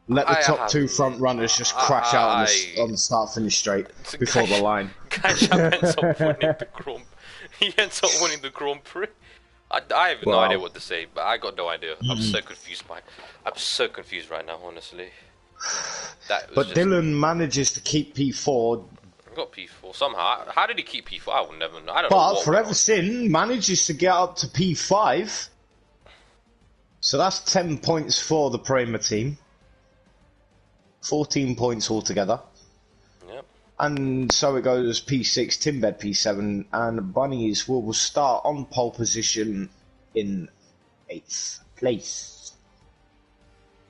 let the top two front runners just crash out on the start-finish straight before the line. Skyshap ends up winning the Grand... He ends up winning the Grand Prix. I have no idea what to say, but I got no idea. I'm so confused I'm so confused right now, honestly. But Dylan manages to keep P4. I got P4 somehow. How did he keep P4? I will never know. I don't know. But Forever Sin manages to get up to P5. So that's 10 points for the Prema team. 14 points altogether. Yep. And so it goes P6, Timbed P7, and Bunnies will start on pole position in 8th place.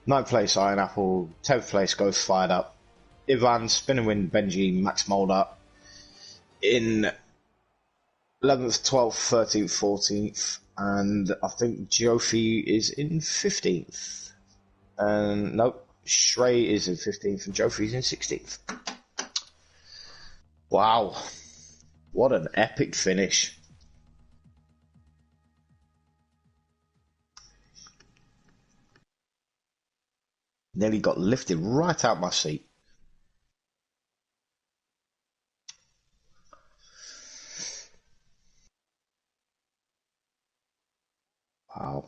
9th place, Iron Apple. 10th place, Ghost Fired Up. Ivan, Spinning Wind, Benji, Max Molder. In 11th, 12th, 13th, 14th, and I think Jofi is in 15th. And nope, Shrey is in 15th and Jofi's in 16th. Wow, what an epic finish. Nearly got lifted right out my seat. Wow,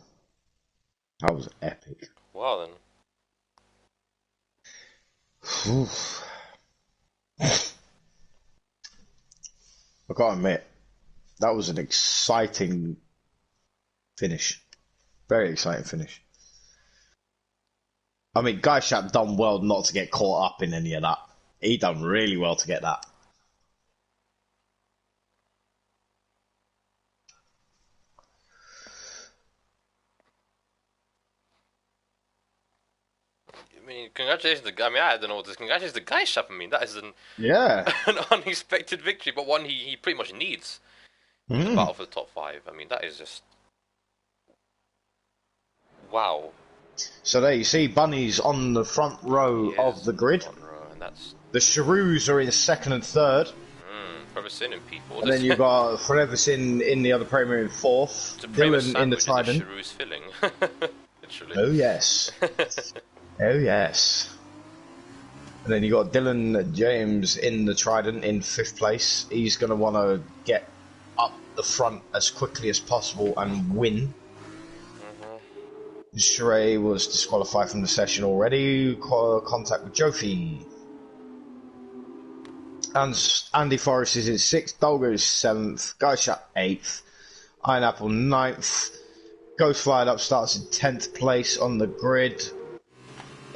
that was epic. Wow, then. I gotta admit, that was an exciting finish. Very exciting finish. I mean, Skyshap done well not to get caught up in any of that. He done really well to get that. I mean, congratulations to... I mean, I don't know what this... Congratulations to Skyshap. I mean, that is an unexpected victory, but one he pretty much needs in the battle for the top 5. I mean, that is just... Wow. So there you see Bunnies on the front row of the grid. And that's... The Shrews are in 2nd and 3rd. Forever Sin in P4. And then you've got Forever Sin in the other Premier in 4th. Dylan in the Trident. Shrews filling. Literally. Oh yes. Oh yes. And then you got Dylan James in the Trident in 5th place. He's going to want to get up the front as quickly as possible and win. Shrey was disqualified from the session already. Contact with Jofi. And Andy Forrest is in 6th. Dolgo is 7th. Skyshap 8th. Iron Apple 9th. Ghost Fired Up starts in 10th place on the grid.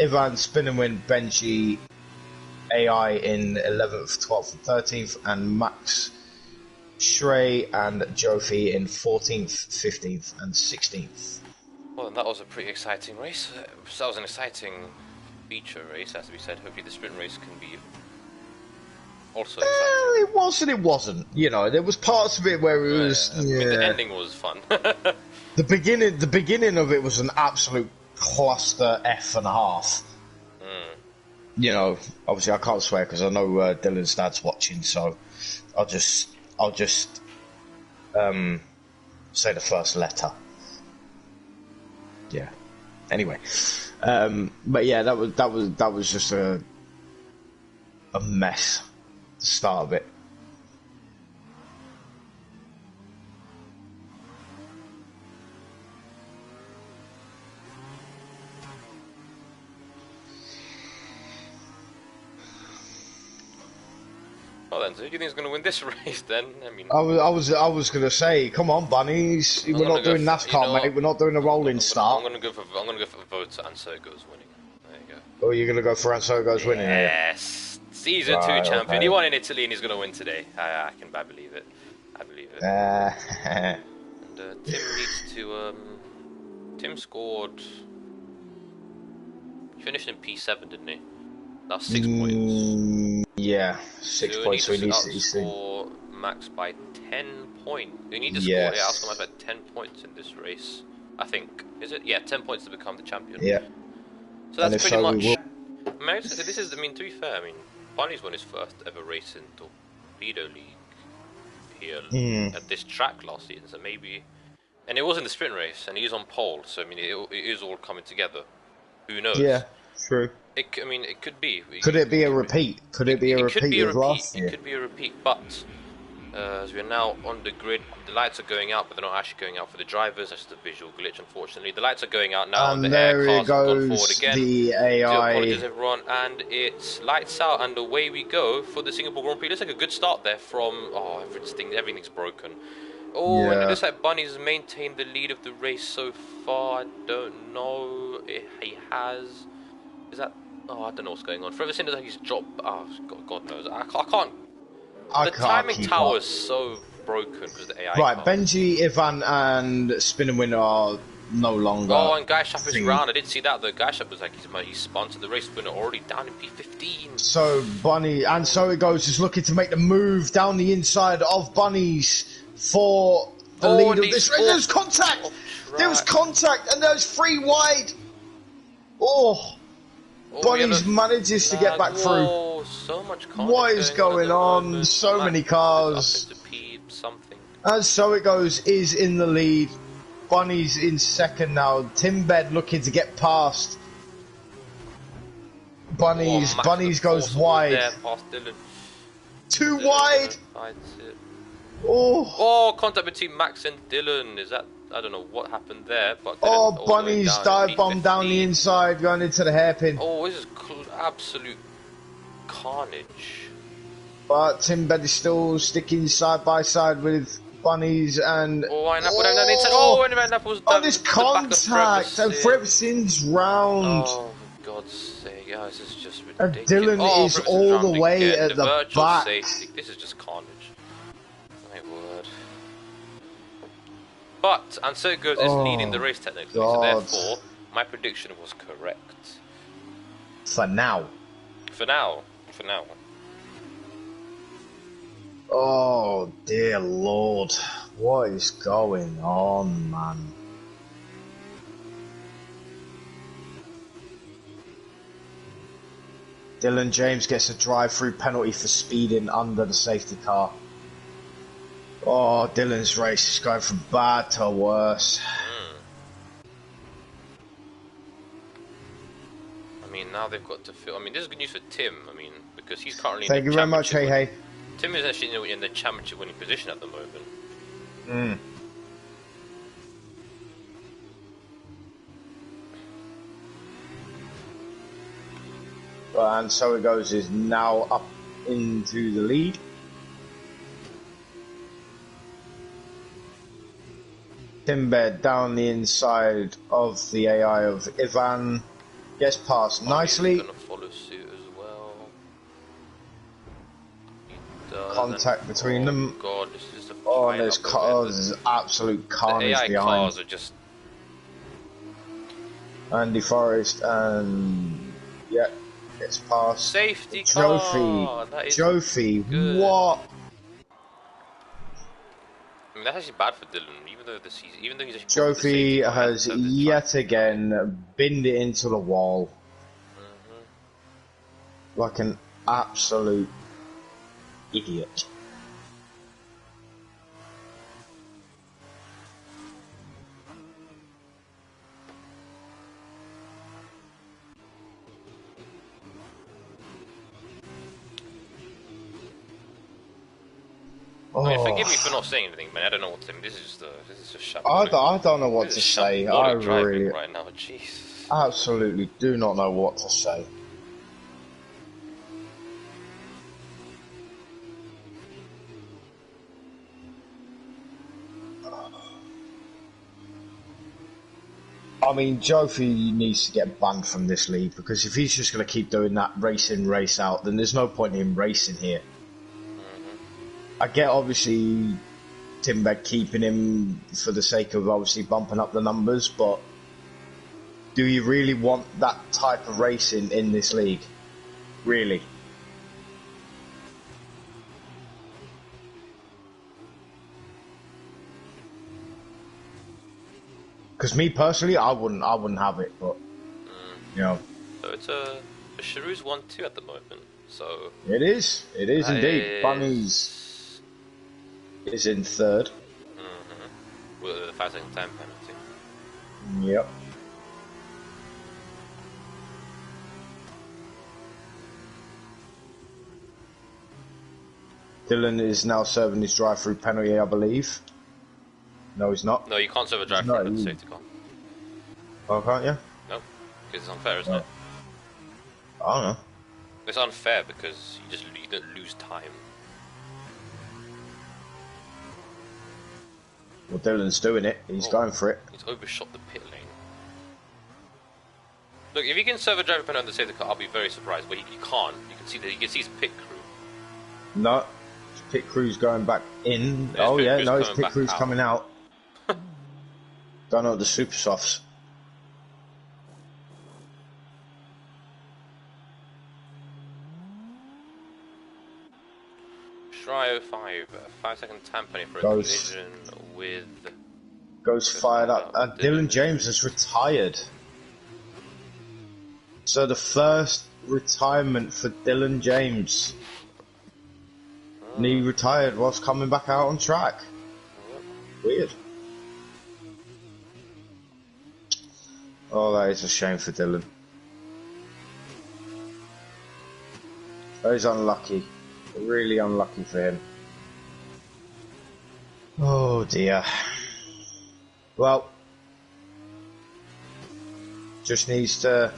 Ivan, Spin and Win, Benji, AI in 11th, 12th and 13th. And Max, Shrey and Jofi in 14th, 15th and 16th. Well, that was a pretty exciting race. That was an exciting feature race, as we said. Hopefully the sprint race can be also exciting. It was and it wasn't. You know, there was parts of it where it was... I mean, the ending was fun. The beginning of it was an absolute cluster F and a half. You know, obviously I can't swear because I know Dylan's dad's watching, so I'll just say the first letter. Yeah. Anyway, but yeah, that was just a mess. The start of it. Well and so who do you think is going to win this race then? I mean, I was going to say, come on, bunnies. We're not doing NASCAR, mate. We're not doing a rolling start. I'm going to go for Vote and Sogo's winning. There you go. Oh, you're going to go for Ansogo's winning? Yes, season 2 champion. Okay. He won in Italy and he's going to win today. I believe it. I believe it. And Tim needs to. Tim scored. He finished in P7, didn't he? That's 6 points. Yeah, 6 points. So he needs to score Max by 10 points. You need to outscore Max by 10 points in this race. I think. Is it? Yeah, 10 points to become the champion. Yeah. So that's pretty much. This is. I mean, to be fair, I mean, Barney's won his first ever race in Torpedo League here at this track last season. So maybe, and it was in the sprint race, and he's on pole. So I mean, it is all coming together. Who knows? Yeah, true. It could be. Could it be a repeat? Could it be a repeat of last year? It could be a repeat, but as we're now on the grid, the lights are going out, but they're not actually going out for the drivers. That's just a visual glitch, unfortunately. The lights are going out now, and the air cars have gone forward again. The AI. Apologies, everyone, and it's lights out, and away we go for the Singapore Grand Prix. Looks like a good start there from. Oh, everything's broken. Oh, and it looks like Bunny's maintained the lead of the race so far. I don't know if he has. Is that? Oh, I don't know what's going on. Forever seems like he's dropped. Oh, God knows. I can't. The timing tower is so broken because the AI. Right, Benji, Ivan, and Spin and Win are no longer. Oh, and Guy Shap is round. I did see that though. Guy Shap was like he's sponsored the race winner already down in P15. So Bunny and So It Goes is looking to make the move down the inside of Bunny's for the lead of this race. There's contact. There was contact, and there's 3 wide. Bunny's manages to get back through. So much what is going on? So many cars. And So It Goes is in the lead. Bunny's in second now. Tim Bed looking to get past. Bunny's goes wide. Too wide. Contact between Max and Dylan. Is that? I don't know what happened there, but Bunny's dive bomb down the inside, going into the hairpin. This is absolute carnage. But Tim Bed is still sticking side by side with Bunny's and. This contact and Fripson's round. Oh, for God's sake, guys, this is just ridiculous. And Dylan is all the way at the back. Safety. This is just carnage. My word. But, and So It Goes is leading the race technically, so therefore, my prediction was correct. For now. Oh, dear Lord. What is going on, man? Dylan James gets a drive-through penalty for speeding under the safety car. Oh, Dylan's race is going from bad to worse. I mean, now they've got to fill. I mean, this is good news for Tim. I mean, because he's currently. Thank you very much, hey. Tim is actually in the championship winning position at the moment. And So It Goes is now up into the lead. Timbed down the inside of the AI of Ivan. Gets past nicely. He's gonna follow suit as well. Contact between them. God, this is there's cars, absolute carnage the AI behind. Cars are just. Andy Forrest and gets past. Safety car. Jofi, what? I mean, that's actually bad for Dylan, even though he's Jofi has yet again binned it into the wall. Like an absolute idiot. I mean, forgive me for not saying anything, man. I don't know what to say. This is just shut. I don't know what to say. I really right now, jeez. Absolutely do not know what to say. I mean, Jofi needs to get banned from this league because if he's just going to keep doing that race in, race out, then there's no point in him racing here. I get obviously Timber keeping him for the sake of obviously bumping up the numbers, but do you really want that type of racing in this league? Really? Because me personally, I wouldn't have it, but you know. So it's a Charu's 1-2 at the moment. So it is indeed. Bunnies is in third. With a 5-second time penalty. Yep. Dylan is now serving his drive-through penalty, I believe. No, he's not. No, you can't serve a drive-through with the safety car. Oh, can't you? No, because it's unfair, isn't it? I don't know. It's unfair because you don't lose time. Well, Dylan's doing it. He's going for it. He's overshot the pit lane. Look, if he can serve a driver penalty on the safety car, I'll be very surprised. But he can't. You can see his pit crew. No, his pit crew's going back in. Oh yeah, no, his pit crew's coming out. Don't know the super softs. Try 05, 5-second time penalty for a collision with... Goes fired up. Dylan James has retired. So the first retirement for Dylan James. And he retired whilst coming back out on track. Weird. Oh, that is a shame for Dylan. That is unlucky. Really unlucky for him. Oh dear. Well, just needs to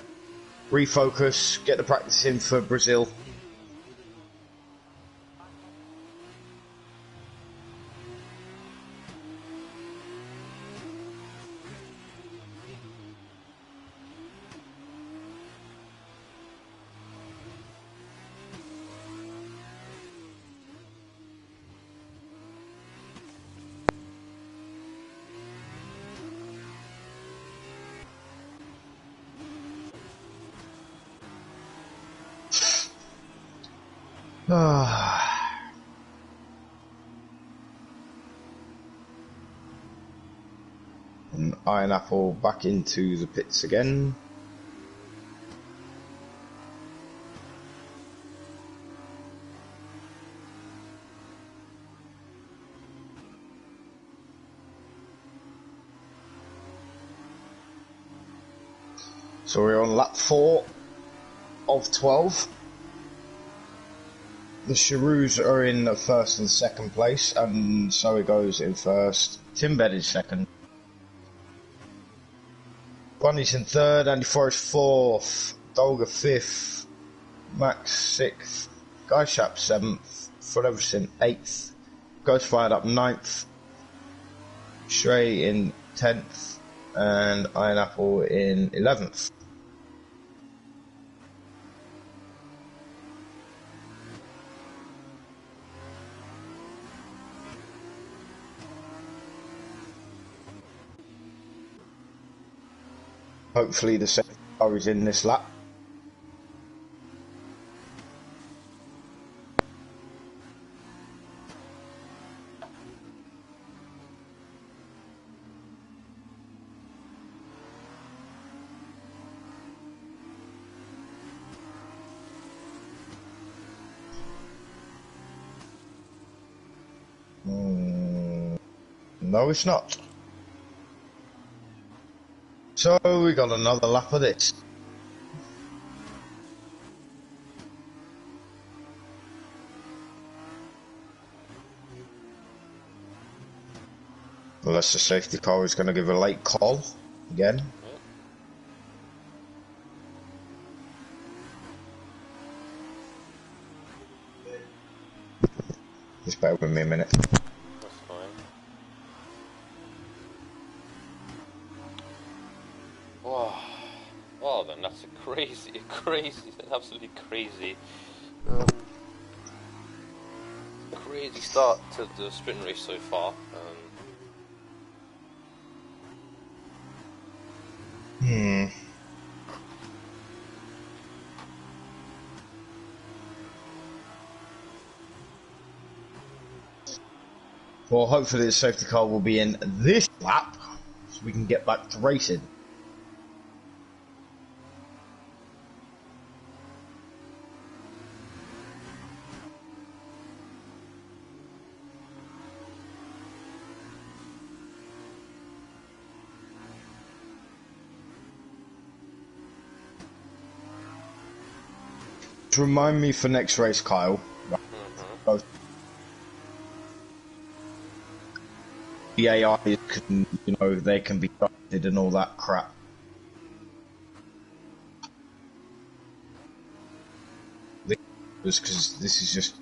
refocus, get the practice in for Brazil. And Iron Apple back into the pits again. So we're on lap 4 of 12. The Charoos are in first and second place, and so it goes in first. Timbed is second. Bunny's in third, Andy Forrest fourth, Dolga fifth, Max sixth, Guyshap seventh, Full Everson eighth, Ghost Fired Up ninth, Shrey in 10th, and Iron Apple in 11th. Hopefully the second car is in this lap. No, it's not. So we got another lap of this. Unless the safety car is going to give a late call again. Just bear with me a minute. That's fine. crazy, crazy, absolutely crazy. Crazy start to the sprint race so far. Well, hopefully the safety car will be in this lap, so we can get back to racing. To remind me for next race, Kyle. The AI can, they can be trusted and all that crap. Because this is just.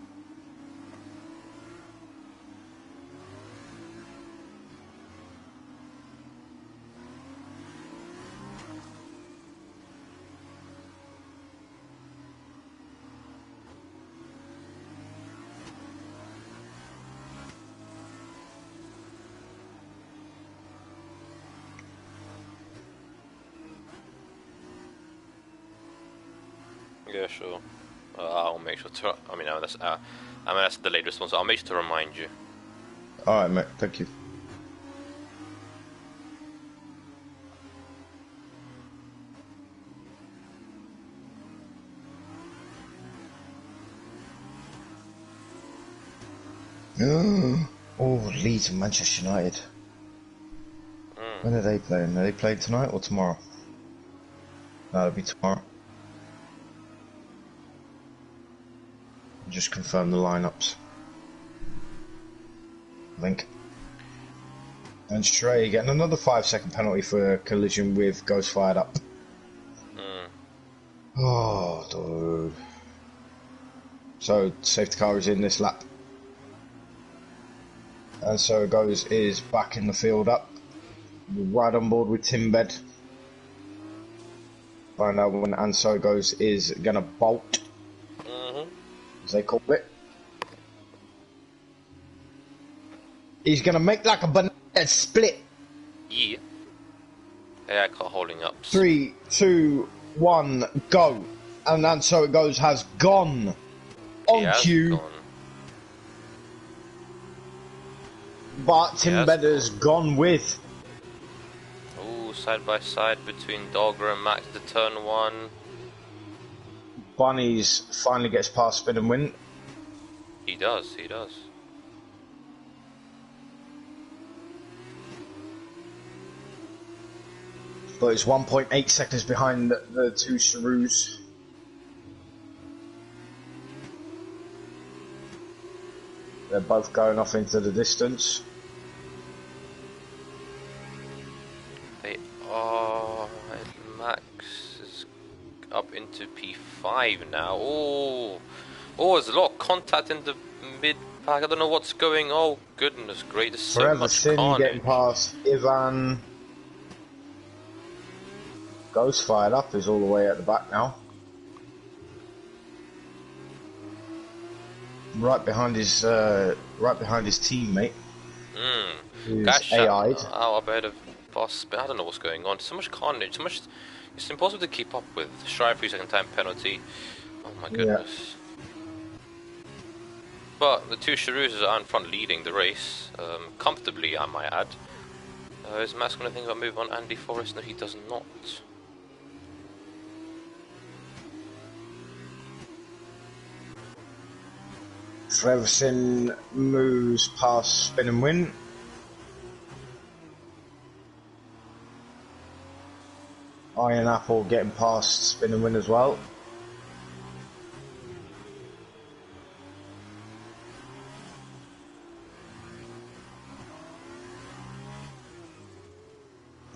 Yeah, sure. I'll make sure to. That's a delayed response. I'll make sure to remind you. All right, mate. Thank you. Oh, Leeds and Manchester United. When are they playing? Are they playing tonight or tomorrow? No, it'll be tomorrow. Just confirm the lineups. Link. And Stray getting another 5-second penalty for a collision with Ghost Fired Up. Oh, dude. So, safety car is in this lap. And so it goes is back in the field up. Right on board with Timbed. Find out when And So Goes is gonna bolt. As they call it. He's gonna make like a banana split. Yeah. Yeah, I got holding up. 3, 2, 1, go. And So It Goes has gone. On cue. Gone. But Timbedder's gone with. Ooh, side by side between Dogger and Max to turn 1. Bunnies finally gets past Spin and Win. He does, he does. But it's 1.8 seconds behind the two Cheroos. They're both going off into the distance. They are. Max is up into P5 now. Oh, there's a lot of contact in the mid pack. I don't know what's going on. Oh, goodness gracious. So Forever much Sin carnage. getting past Ivan. Ghost Fired Up is all the way at the back now. Right behind his teammate. Who's AI'd. Oh, I better boss. I don't know what's going on. So much carnage. So much. It's impossible to keep up with. Shy 3-second time penalty. Oh my goodness. Yeah. But the two Cheroos are in front leading the race. Comfortably, I might add. Is Max going to think about moving on Andy Forrest? No, he does not. Forever Sin moves past Spin and Win. Iron Apple getting past Spin and Win as well.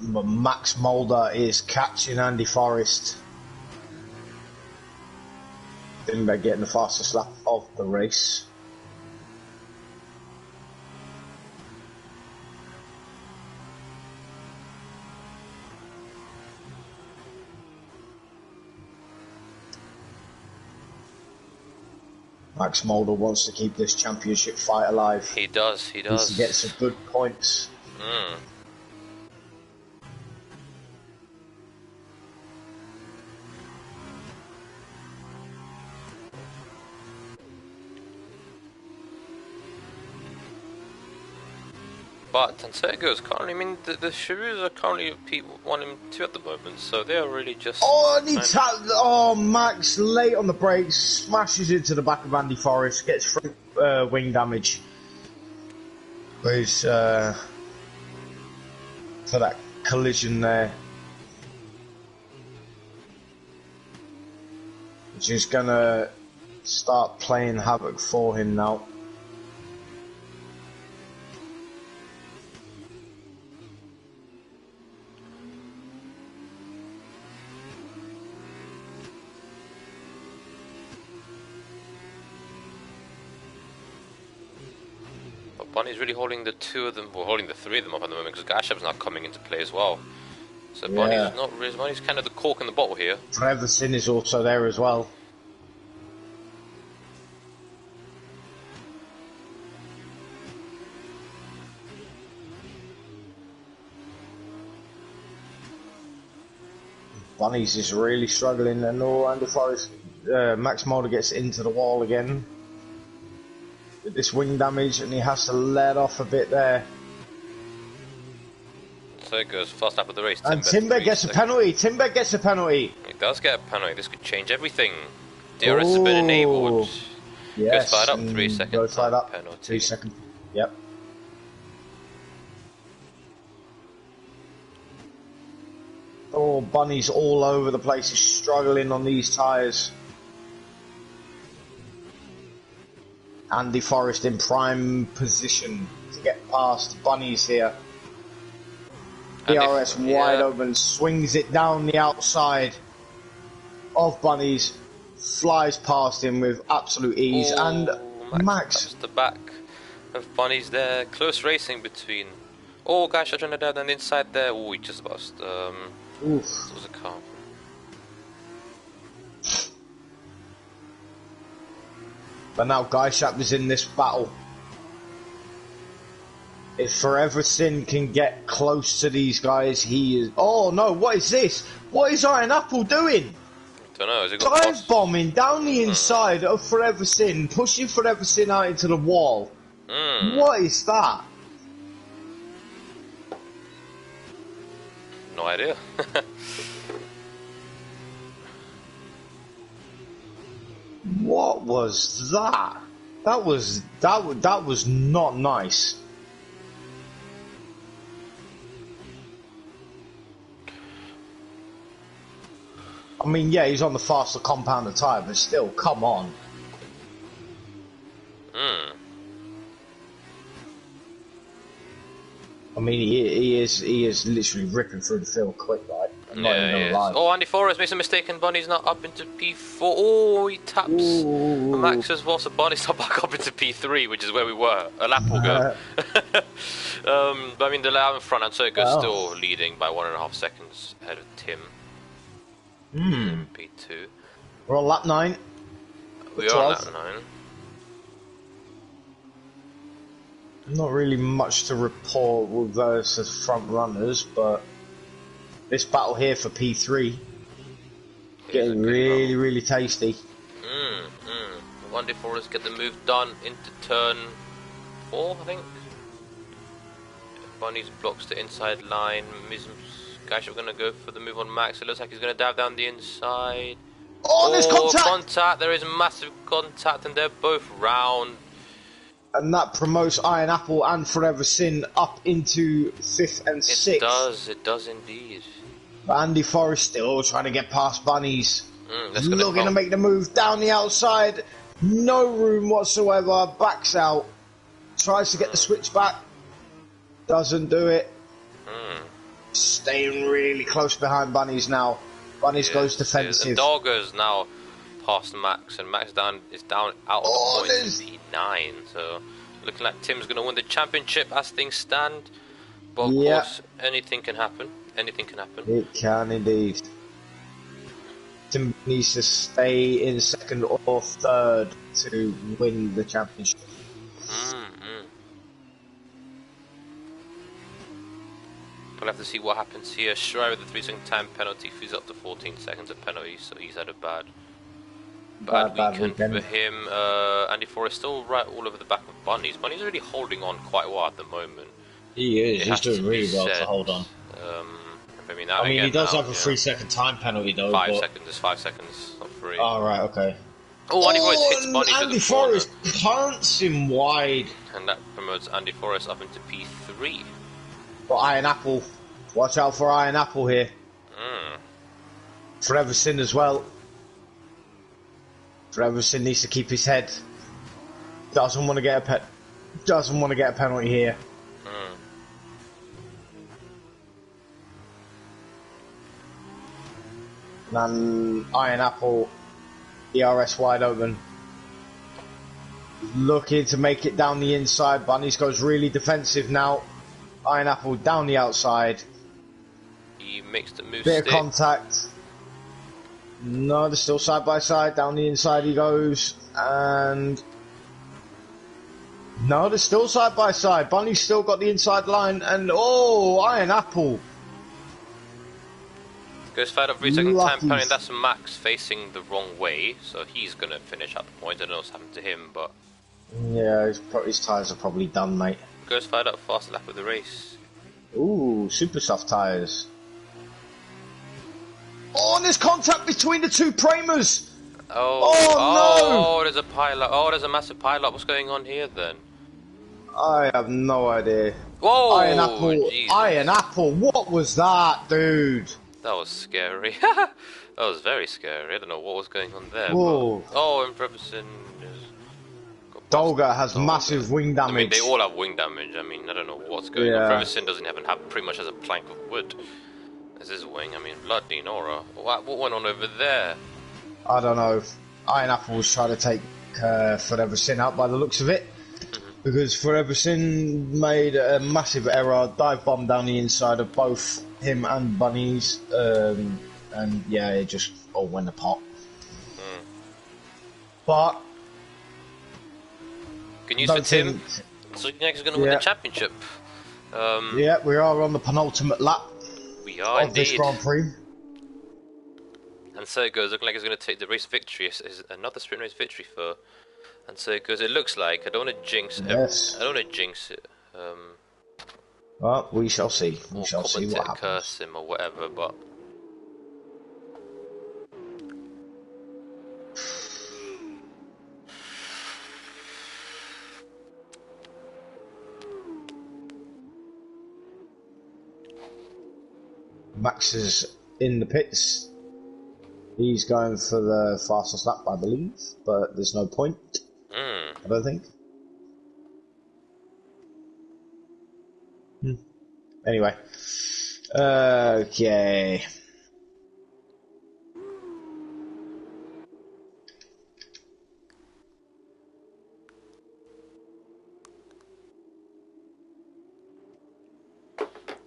But Max Mulder is catching Andy Forrest. They're getting the fastest lap of the race. Max Mulder wants to keep this championship fight alive. He does, he does. Needs to get some good points. But Tansego's currently, I mean, the Shrews are currently P1 and 2 at the moment, so they are really just... Oh, Max, late on the brakes, smashes into the back of Andy Forrest, gets front wing damage. Goes for that collision there. Which is going to start playing havoc for him now. Bunny's really holding the 2 of them, well, holding the 3 of them up at the moment, because Gashap's now coming into play as well. So Bunny's not really, Bunny's kind of the cork in the bottle here. Trevor Sin is also there as well. Bunny's is really struggling, and Andy Forrest, Max Mulder gets into the wall again. With this wing damage, and he has to let off a bit there. So it goes first lap of the race. And Timber gets a penalty. Timber gets a penalty. He does get a penalty. This could change everything. DRS has been enabled. Yes. Goes fired up 3 seconds. Goes fired up. Penalty. 3 seconds. Yep. Oh, Bunny's all over the place. He's struggling on these tyres. Andy Forrest in prime position to get past Bunny's here. DRS wide open, swings it down the outside of Bunny's, flies past him with absolute ease. And Max the back of Bunny's there. Close racing between. Oh, gosh, I trying to down on the inside there. Oh, he just lost. Oof. This was a car. But now Guyshap is in this battle. If Forever Sin can get close to these guys, he is... Oh no, what is this? What is Iron Apple doing? I don't know, is it got dive bombing down the inside of Forever Sin, pushing Forever Sin out into the wall. What is that? No idea. What was that? That was not nice. I mean, yeah, he's on the faster compounder tyre, but still, come on. I mean, he is literally ripping through the field quick, right? Yeah, he is. Oh, Andy Forrest makes a mistake and Bunny's not up into P4. Oh, he taps Max as well, so Bunny's not back up into P3, which is where we were. A lap will go. But I mean, the lap in front, and so it goes still leading by 1.5 seconds ahead of Tim. P2. We're on lap 9. We are on lap 9. Not really much to report with those as front runners, but this battle here for P3 getting really, really tasty. Andy Forrest get the move done into turn 4, I think. Bunny's blocks the inside line. Guys, we're gonna go for the move on Max. It looks like he's gonna dive down the inside. Oh, there's contact! There is massive contact, and they're both round. And that promotes Iron Apple and Forever Sin up into 5th and 6th. It does indeed. Andy Forrest still trying to get past Bunnies. Looking to make the move down the outside. No room whatsoever. Backs out. Tries to get the switch back. Doesn't do it. Staying really close behind Bunnies now. Bunnies goes defensive. And Dogger's now past Max, and Max is down out of the points in P9. So looking like Tim's going to win the championship as things stand. But of course, anything can happen. Anything can happen. It can indeed. Tim needs to stay in second or third to win the championship. We'll have to see what happens here. Schreier with the 3-second time penalty, frees up to 14 seconds of penalty, so he's had a bad weekend for him. Andy Forrest still right all over the back of Bunny's. Bunny's really holding on quite well at the moment. He is. He's doing really well to hold on. I mean, he does have a 3-second time penalty though. 5 seconds. It's 5 seconds, not 3. Oh, right, okay. Oh, Andy Forrest hits Bunny Andy Forrest punts him wide. And that promotes Andy Forrest up into P3. But Iron Apple. Watch out for Iron Apple here. For Everson as well. For Everson needs to keep his head. Doesn't want to get a penalty here. And Iron Apple, ERS wide open. Looking to make it down the inside. Bunnies goes really defensive now. Iron Apple down the outside. He makes the move. Bit of contact. No, they're still side by side. Down the inside he goes. And no, they're still side by side. Bunny's still got the inside line. And oh, Iron Apple goes fed up 3-second time penalty. That's Max facing the wrong way, so he's gonna finish at the point. I don't know what's happened to him, but yeah, his tyres are probably done, mate. Goes fired up fast lap of the race. Ooh, super soft tyres. Oh, and there's contact between the two Pramers. Oh no! There's a pile up. Oh, there's a massive pile up. What's going on here then? I have no idea. Whoa! Iron Apple. Jesus. Iron Apple. What was that, dude? That was scary. That was very scary. I don't know what was going on there. But, oh, and Preverson is... Dolga has massive wing damage. I mean, they all have wing damage. I mean, I don't know what's going on. Preverson doesn't even have pretty much as a plank of wood as his wing. I mean, bloody Nora. What went on over there? I don't know. Iron Apple was trying to take Foreverson out by the looks of it. Because Foreverson made a massive error, dive bomb down the inside of both him and Bunnies, and yeah, it just all went apart. But good news for Tim. So next is going to win the championship. Yeah, we are on the penultimate lap. We are of this Grand Prix. And so it goes. Looking like it's going to take the race victory. It's another sprint race victory for. And so it goes. It looks like I don't want to jinx. Yes. I don't want to jinx it. Well, we shall see. We shall see what happens. Curse him or whatever, but. Max is in the pits. He's going for the fastest lap, I believe, but there's no point. I don't think. Anyway. Okay.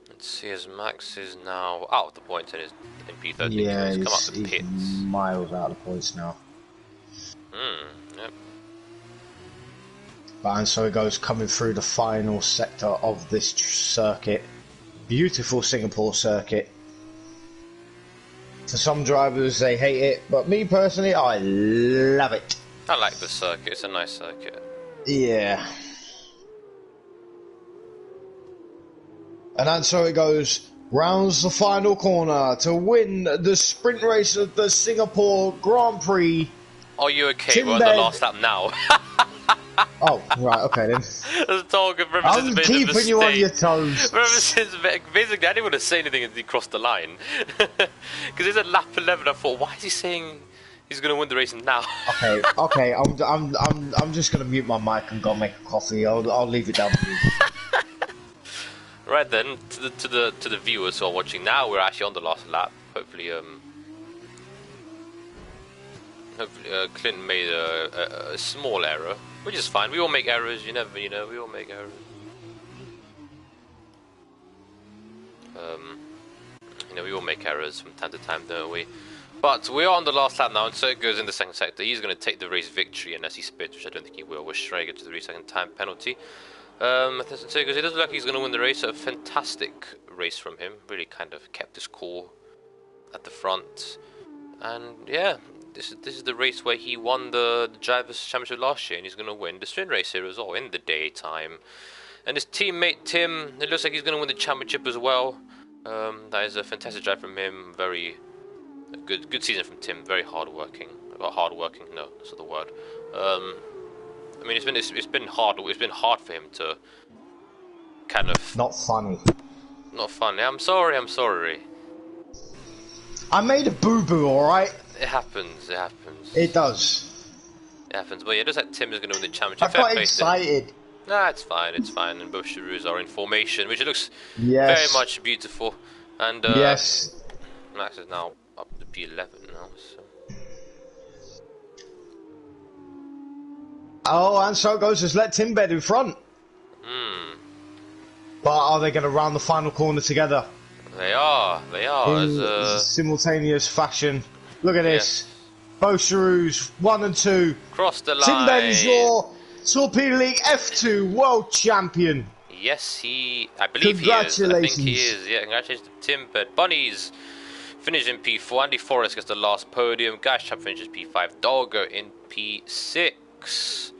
Let's see, as Max is now out of the points and is in P13. Yeah, he's come up the pits. Miles out of the points now. Yep. And so it goes coming through the final sector of this circuit. Beautiful Singapore circuit. For some drivers they hate it, but me personally, I love it. I like the circuit, it's a nice circuit. Yeah. And so it goes, rounds the final corner to win the sprint race of the Singapore Grand Prix. Are you okay? We're on the last lap now. Oh, right, okay then. I'm keeping you on your toes. Basically, I didn't want to say anything as he crossed the line. Because he's at lap 11, I thought, why is he saying he's going to win the race now? Okay, I'm just going to mute my mic and go make a coffee. I'll leave it down to you. Right then, to the viewers who are watching now, we're actually on the last lap. Hopefully, Clinton made a small error, which is fine. We all make errors. We all make errors. We all make errors from time to time, don't we? But we are on the last lap now, and so it goes in the second sector. He's going to take the race victory unless he spits, which I don't think he will, with Schrager to the second time penalty. So it goes, it doesn't look like he's going to win the race. A fantastic race from him. Really kind of kept his cool at the front. And yeah, this is the race where he won the Drivers' Championship last year, and he's going to win the sprint race here as well in the daytime. And his teammate Tim, it looks like he's going to win the championship as well. That is a fantastic drive from him. Very good season from Tim. Very hardworking. No, that's not the word. I mean, it's been hard. It's been hard for him to kind of not funny. Not funny. I'm sorry. I made a boo-boo, alright? It happens. It does. It happens. But yeah, it looks like Tim is going to win the championship. I got excited. Nah, it's fine. And both Chiroos are in formation, which looks very much beautiful. And yes, Max is now up to P11 now. So. Oh, and so it goes. Just let Tim bed in front. But are they going to round the final corner together? They are. In simultaneous fashion. Look at this. Both Chiroos, 1 and 2. Cross the line. Tim Bed is your Torpedo League F2 World Champion. Yes, I believe he is. I think he is. Yeah, congratulations to Tim Bed. Bunnies finished in P4. Andy Forrest gets the last podium. Guys Chap finishes P5. Doggo in P6.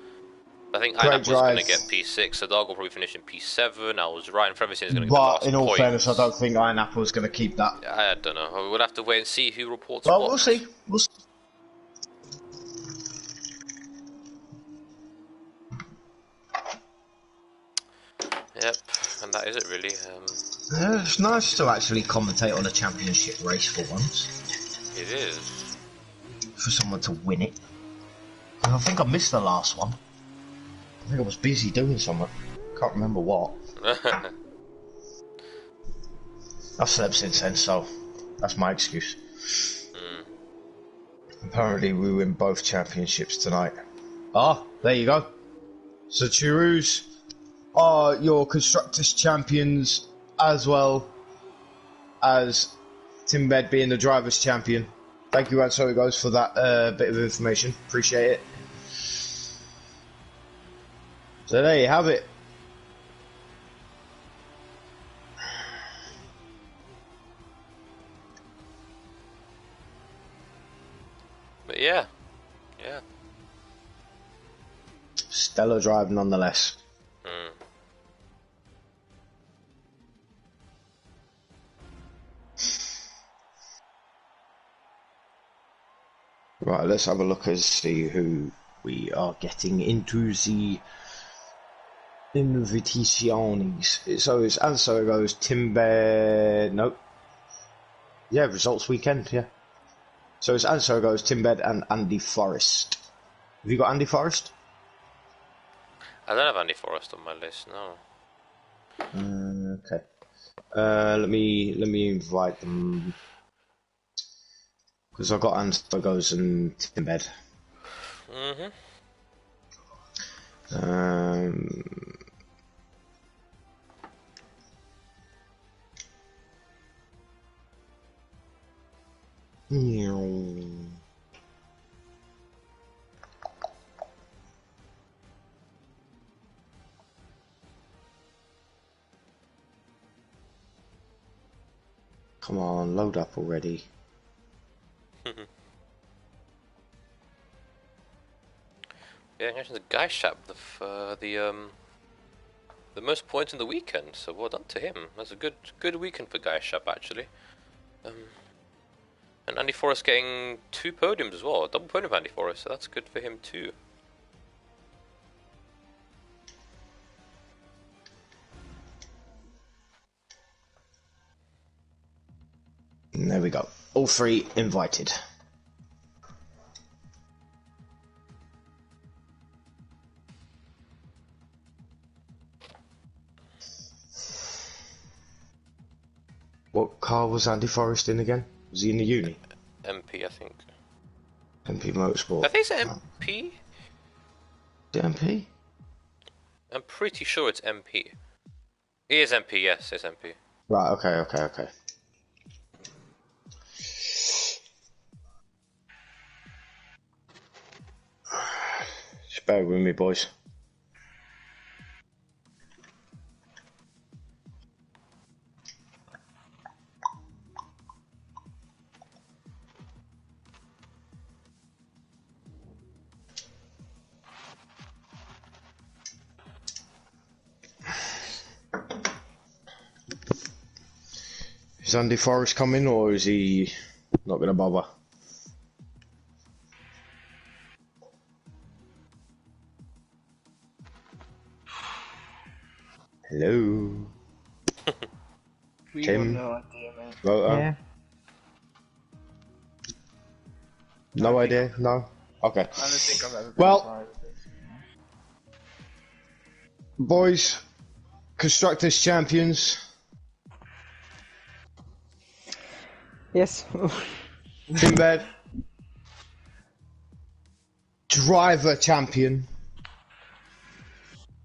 I think Einap was going to get P6, so Dog will probably finish in P7. I was right, and Freverson is going to get the last point. But in all fairness, I don't think Einap was going to keep that. I don't know. We'll have to wait and see who reports what. We'll see. Yep, and that is it really. It's nice to actually commentate on a championship race for once. It is. For someone to win it. I think I missed the last one. I think I was busy doing something. Can't remember what. I've slept since then, so that's my excuse. Apparently we win both championships tonight. There you go. So Chiroos are your Constructors champions, as well as Tim Bed being the Drivers champion. Thank you, and so it goes, for that bit of information. Appreciate it. So there you have it. But yeah. Stellar drive nonetheless. Right, let's have a look and see who we are getting into the invitations. So it goes Tim Bed. Nope. Yeah, results weekend. Yeah. So it's so it goes Tim Bed and Andy Forrest. Have you got Andy Forrest? I don't have Andy Forrest on my list. No. Okay. Let me invite them. Because I've got Andy goes and Tim Bed. Come on, load up already. Yeah, actually, the guy chap, the most points in the weekend. So well done to him. That's a good weekend for guy chap actually. And Andy Forrest getting 2 podiums as well. A double podium for Andy Forrest, so that's good for him too. And there we go. All 3 invited. What car was Andy Forrest in again? Was he in the uni? MP, I think. MP Motorsport. I think it's MP. Is it MP? I'm pretty sure it's MP. It is MP, yes, it's MP. Right, okay. Just bear with me, boys. Is Andy Forrest coming, or is he not going to bother? Hello. We Tim. have no idea, man. Yeah. No idea? No? Okay. I don't think I've ever been Well, applied with this. boys, Constructors Champions. Yes. Timbed. Driver Champion.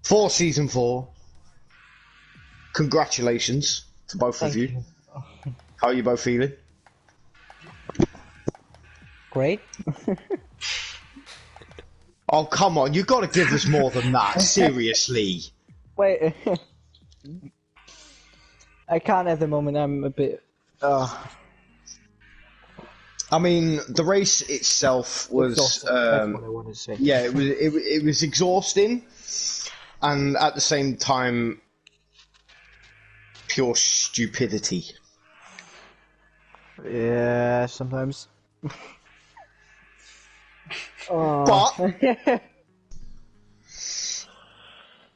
For Season 4. Congratulations to both of you. How are you both feeling? Great. Oh, come on. You've got to give us more than that. Seriously. Wait. I can't at the moment. I'm a bit... I mean, the race itself was... That's what I wanted to say. Yeah, it was exhausting. And at the same time, pure stupidity. Yeah, sometimes. But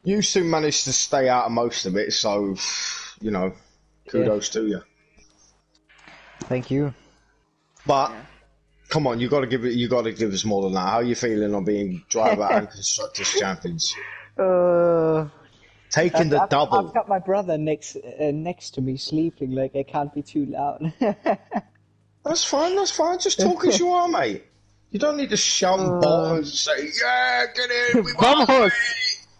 you soon managed to stay out of most of it, so you know, kudos to you. Thank you. But come on, you got to give us more than that. How are you feeling on being driver and constructors champions? Taking the double. I've got my brother next to me sleeping. Like, I can't be too loud. That's fine. Just talk as you are, mate. You don't need to shout and ball and say, "Yeah, get in, we Vamos!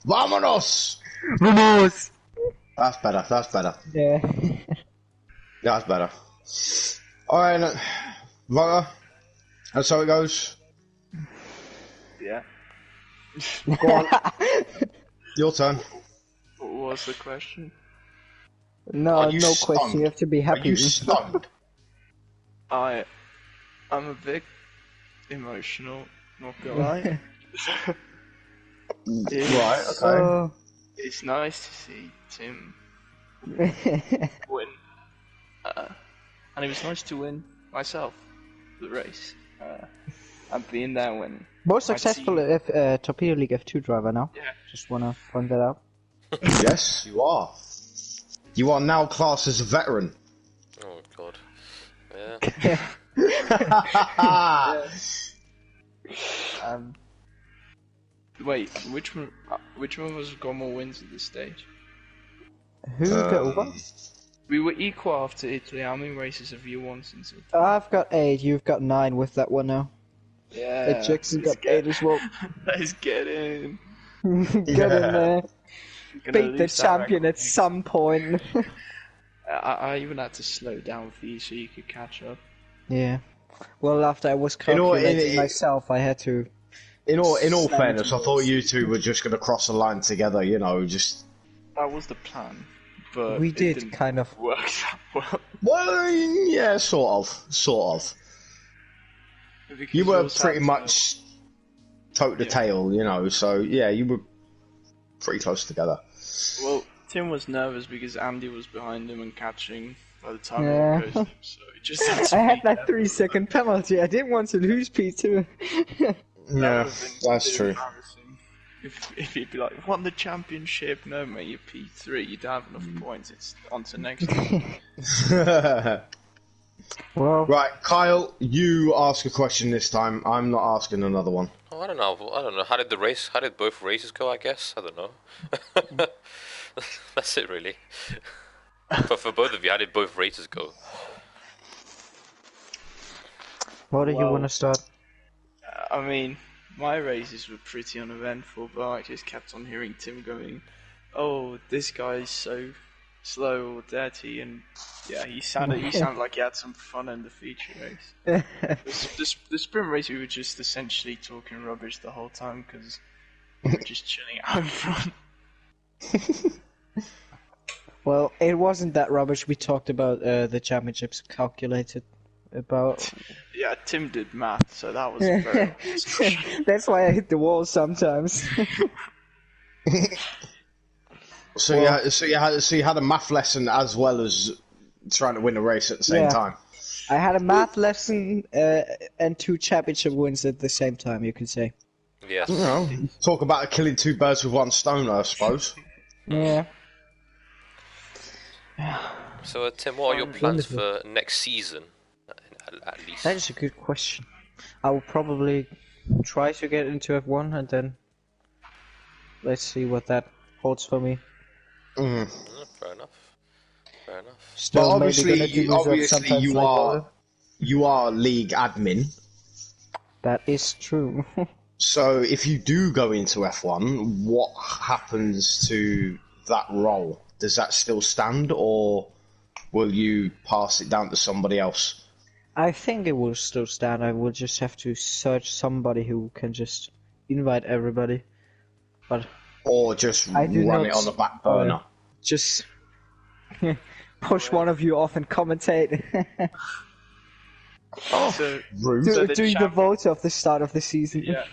Vámonos! Vamos! That's better. Yeah. That's better. Alright, Voter. That's how it goes. Yeah. Go on. Your turn. What was the question? No you question. stunned? You have to be happy. Are you stunned? I'm a bit emotional, not gonna lie. Right, okay. It's nice to see Tim win. And it was nice to win myself the race. And being there when Most successful Torpedo League F2 driver now. Yeah. Just wanna point that out. Yes, you are. You are now classed as a veteran. Oh god. Yeah. Wait, which one of us got more wins at this stage? Who got over? We were equal after Italy. How many races have you won since Italy? I've got 8. You've got 9 with that one now. Yeah. Jackson got 8 as well. Let's get in. Get in there. Beat the champion at some point. I even had to slow down for you so you could catch up. Yeah. Well, after I was calculating myself, I had to. In all fairness, I thought you two were just going to cross the line together. You know, just. That was the plan, but We it did didn't kind of. work that well. Well, yeah, sort of. Because You were also pretty had to- much toe to tail, you know. So yeah, you were pretty close together. Well, Tim was nervous because Andy was behind him and catching by the time Yeah. we were so he just had to I had be that careful. 3-second penalty. I didn't want to lose P2. Yeah, that's true. If you'd be like, won the championship, no mate, you're P3, you don't have enough points, it's on to next time. Well, Right, Kyle, you ask a question this time. I'm not asking another one. Oh, I don't know. How did both races go, I guess? I don't know. That's it, really. But for both of you, how did both races go? what do you want to start? I mean, my races were pretty uneventful, but I just kept on hearing Tim going, oh, this guy's so slow or dirty, and yeah, he sounded like he had some fun in the feature race. The sprint race, we were just essentially talking rubbish the whole time, because just chilling out in front. Well, it wasn't that rubbish. We talked about the championships calculated about. Yeah, Tim did math, so that was very. That's why I hit the wall sometimes. So you had a math lesson as well as trying to win a race at the same time. I had a math lesson and 2 championship wins at the same time. You could say. Yes. You know, talk about killing 2 birds with 1 stone, I suppose. Yeah. So, Tim, what are your plans for next season? At least. That is a good question. I will probably try to get into F1 and then let's see what that holds for me. Fair enough. Still but obviously you are league admin. That is true. So if you do go into F1, what happens to that role? Does that still stand, or will you pass it down to somebody else? I think it will still stand. I will just have to search somebody who can just invite everybody. But or just run it on the back burner. Just push one of you off and commentate. So, doing the vote of the start of the season. Yeah.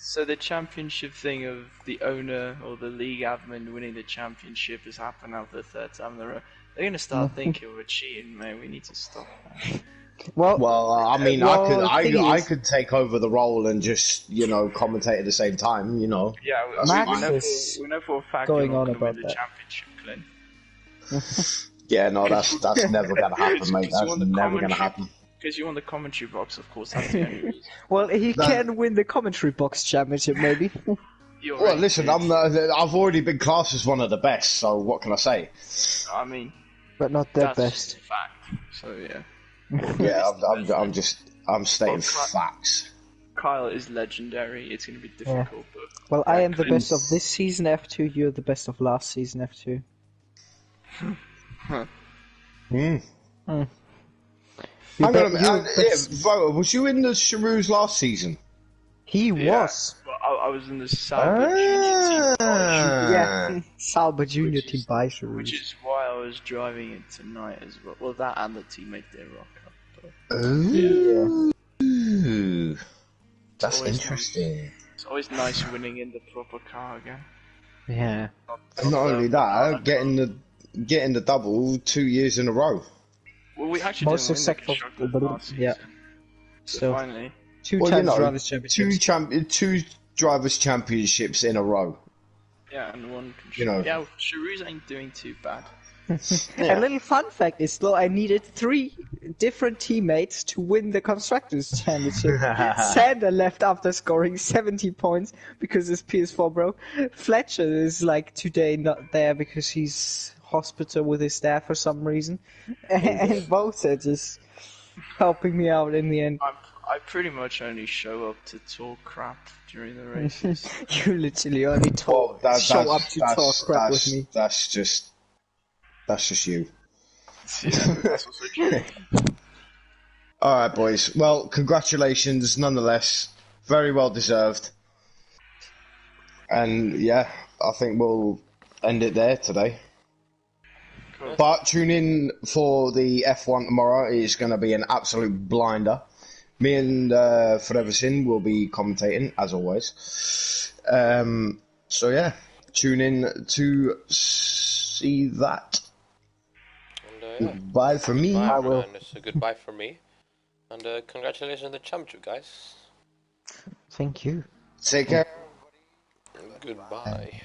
So the championship thing of the owner or the league admin winning the championship has happened now for the 3rd time in a row. They're gonna start thinking we're cheating, man. We need to stop that. Well, I mean, I could take over the role and just, commentate at the same time, Yeah, we know for a fact going you're not on gonna win about the that. championship, Glenn. Yeah, no, that's never gonna happen, mate. That's never gonna happen. Because you won the commentary box, of course. That's the only reason. Well, he can win the commentary box championship, maybe. Well, listen, I've already been classed as one of the best, so what can I say? I mean, but not the that's best. just a fact. So yeah. Yeah, I'm stating facts. Kyle is legendary. It's going to be difficult, but well, I am the best of this season F2. You're the best of last season F2. Hang on a minute. Was you in the Charoux last season? He was. Well, I was in the Sauber Junior team. Yeah, Sauber Junior team by Charoux. Which is why I was driving it tonight as well. Well, that and the teammate they rock up. Ooh, that's interesting. It's always nice winning in the proper car again. Yeah. And not only that, getting the double 2 years in a row. Well, we actually Most didn't win the successful. constructors last season. Yeah. So finally. 2 times drivers championships. 2 drivers championships in a row. Yeah, and 1 constructor. Yeah, Charoux ain't doing too bad. A little fun fact is, though, I needed 3 different teammates to win the Constructors' Championship. Sander left after scoring 70 points because his PS4 broke. Fletcher is, today not there because he's hospital with his dad for some reason. And both are just helping me out in the end. I pretty much only show up to talk crap during the races. You literally only show up to talk crap with me. That's just you. Yeah, that's also true. Alright, boys. Well, congratulations nonetheless. Very well deserved. And yeah, I think we'll end it there today. Cool. But tune in for the F1 tomorrow. It's going to be an absolute blinder. Me and Forever Sin will be commentating, as always. So yeah, tune in to see that. Goodbye from me. I will. And it's a goodbye from me. And congratulations on the championship, guys. Thank you. Take care. Goodbye.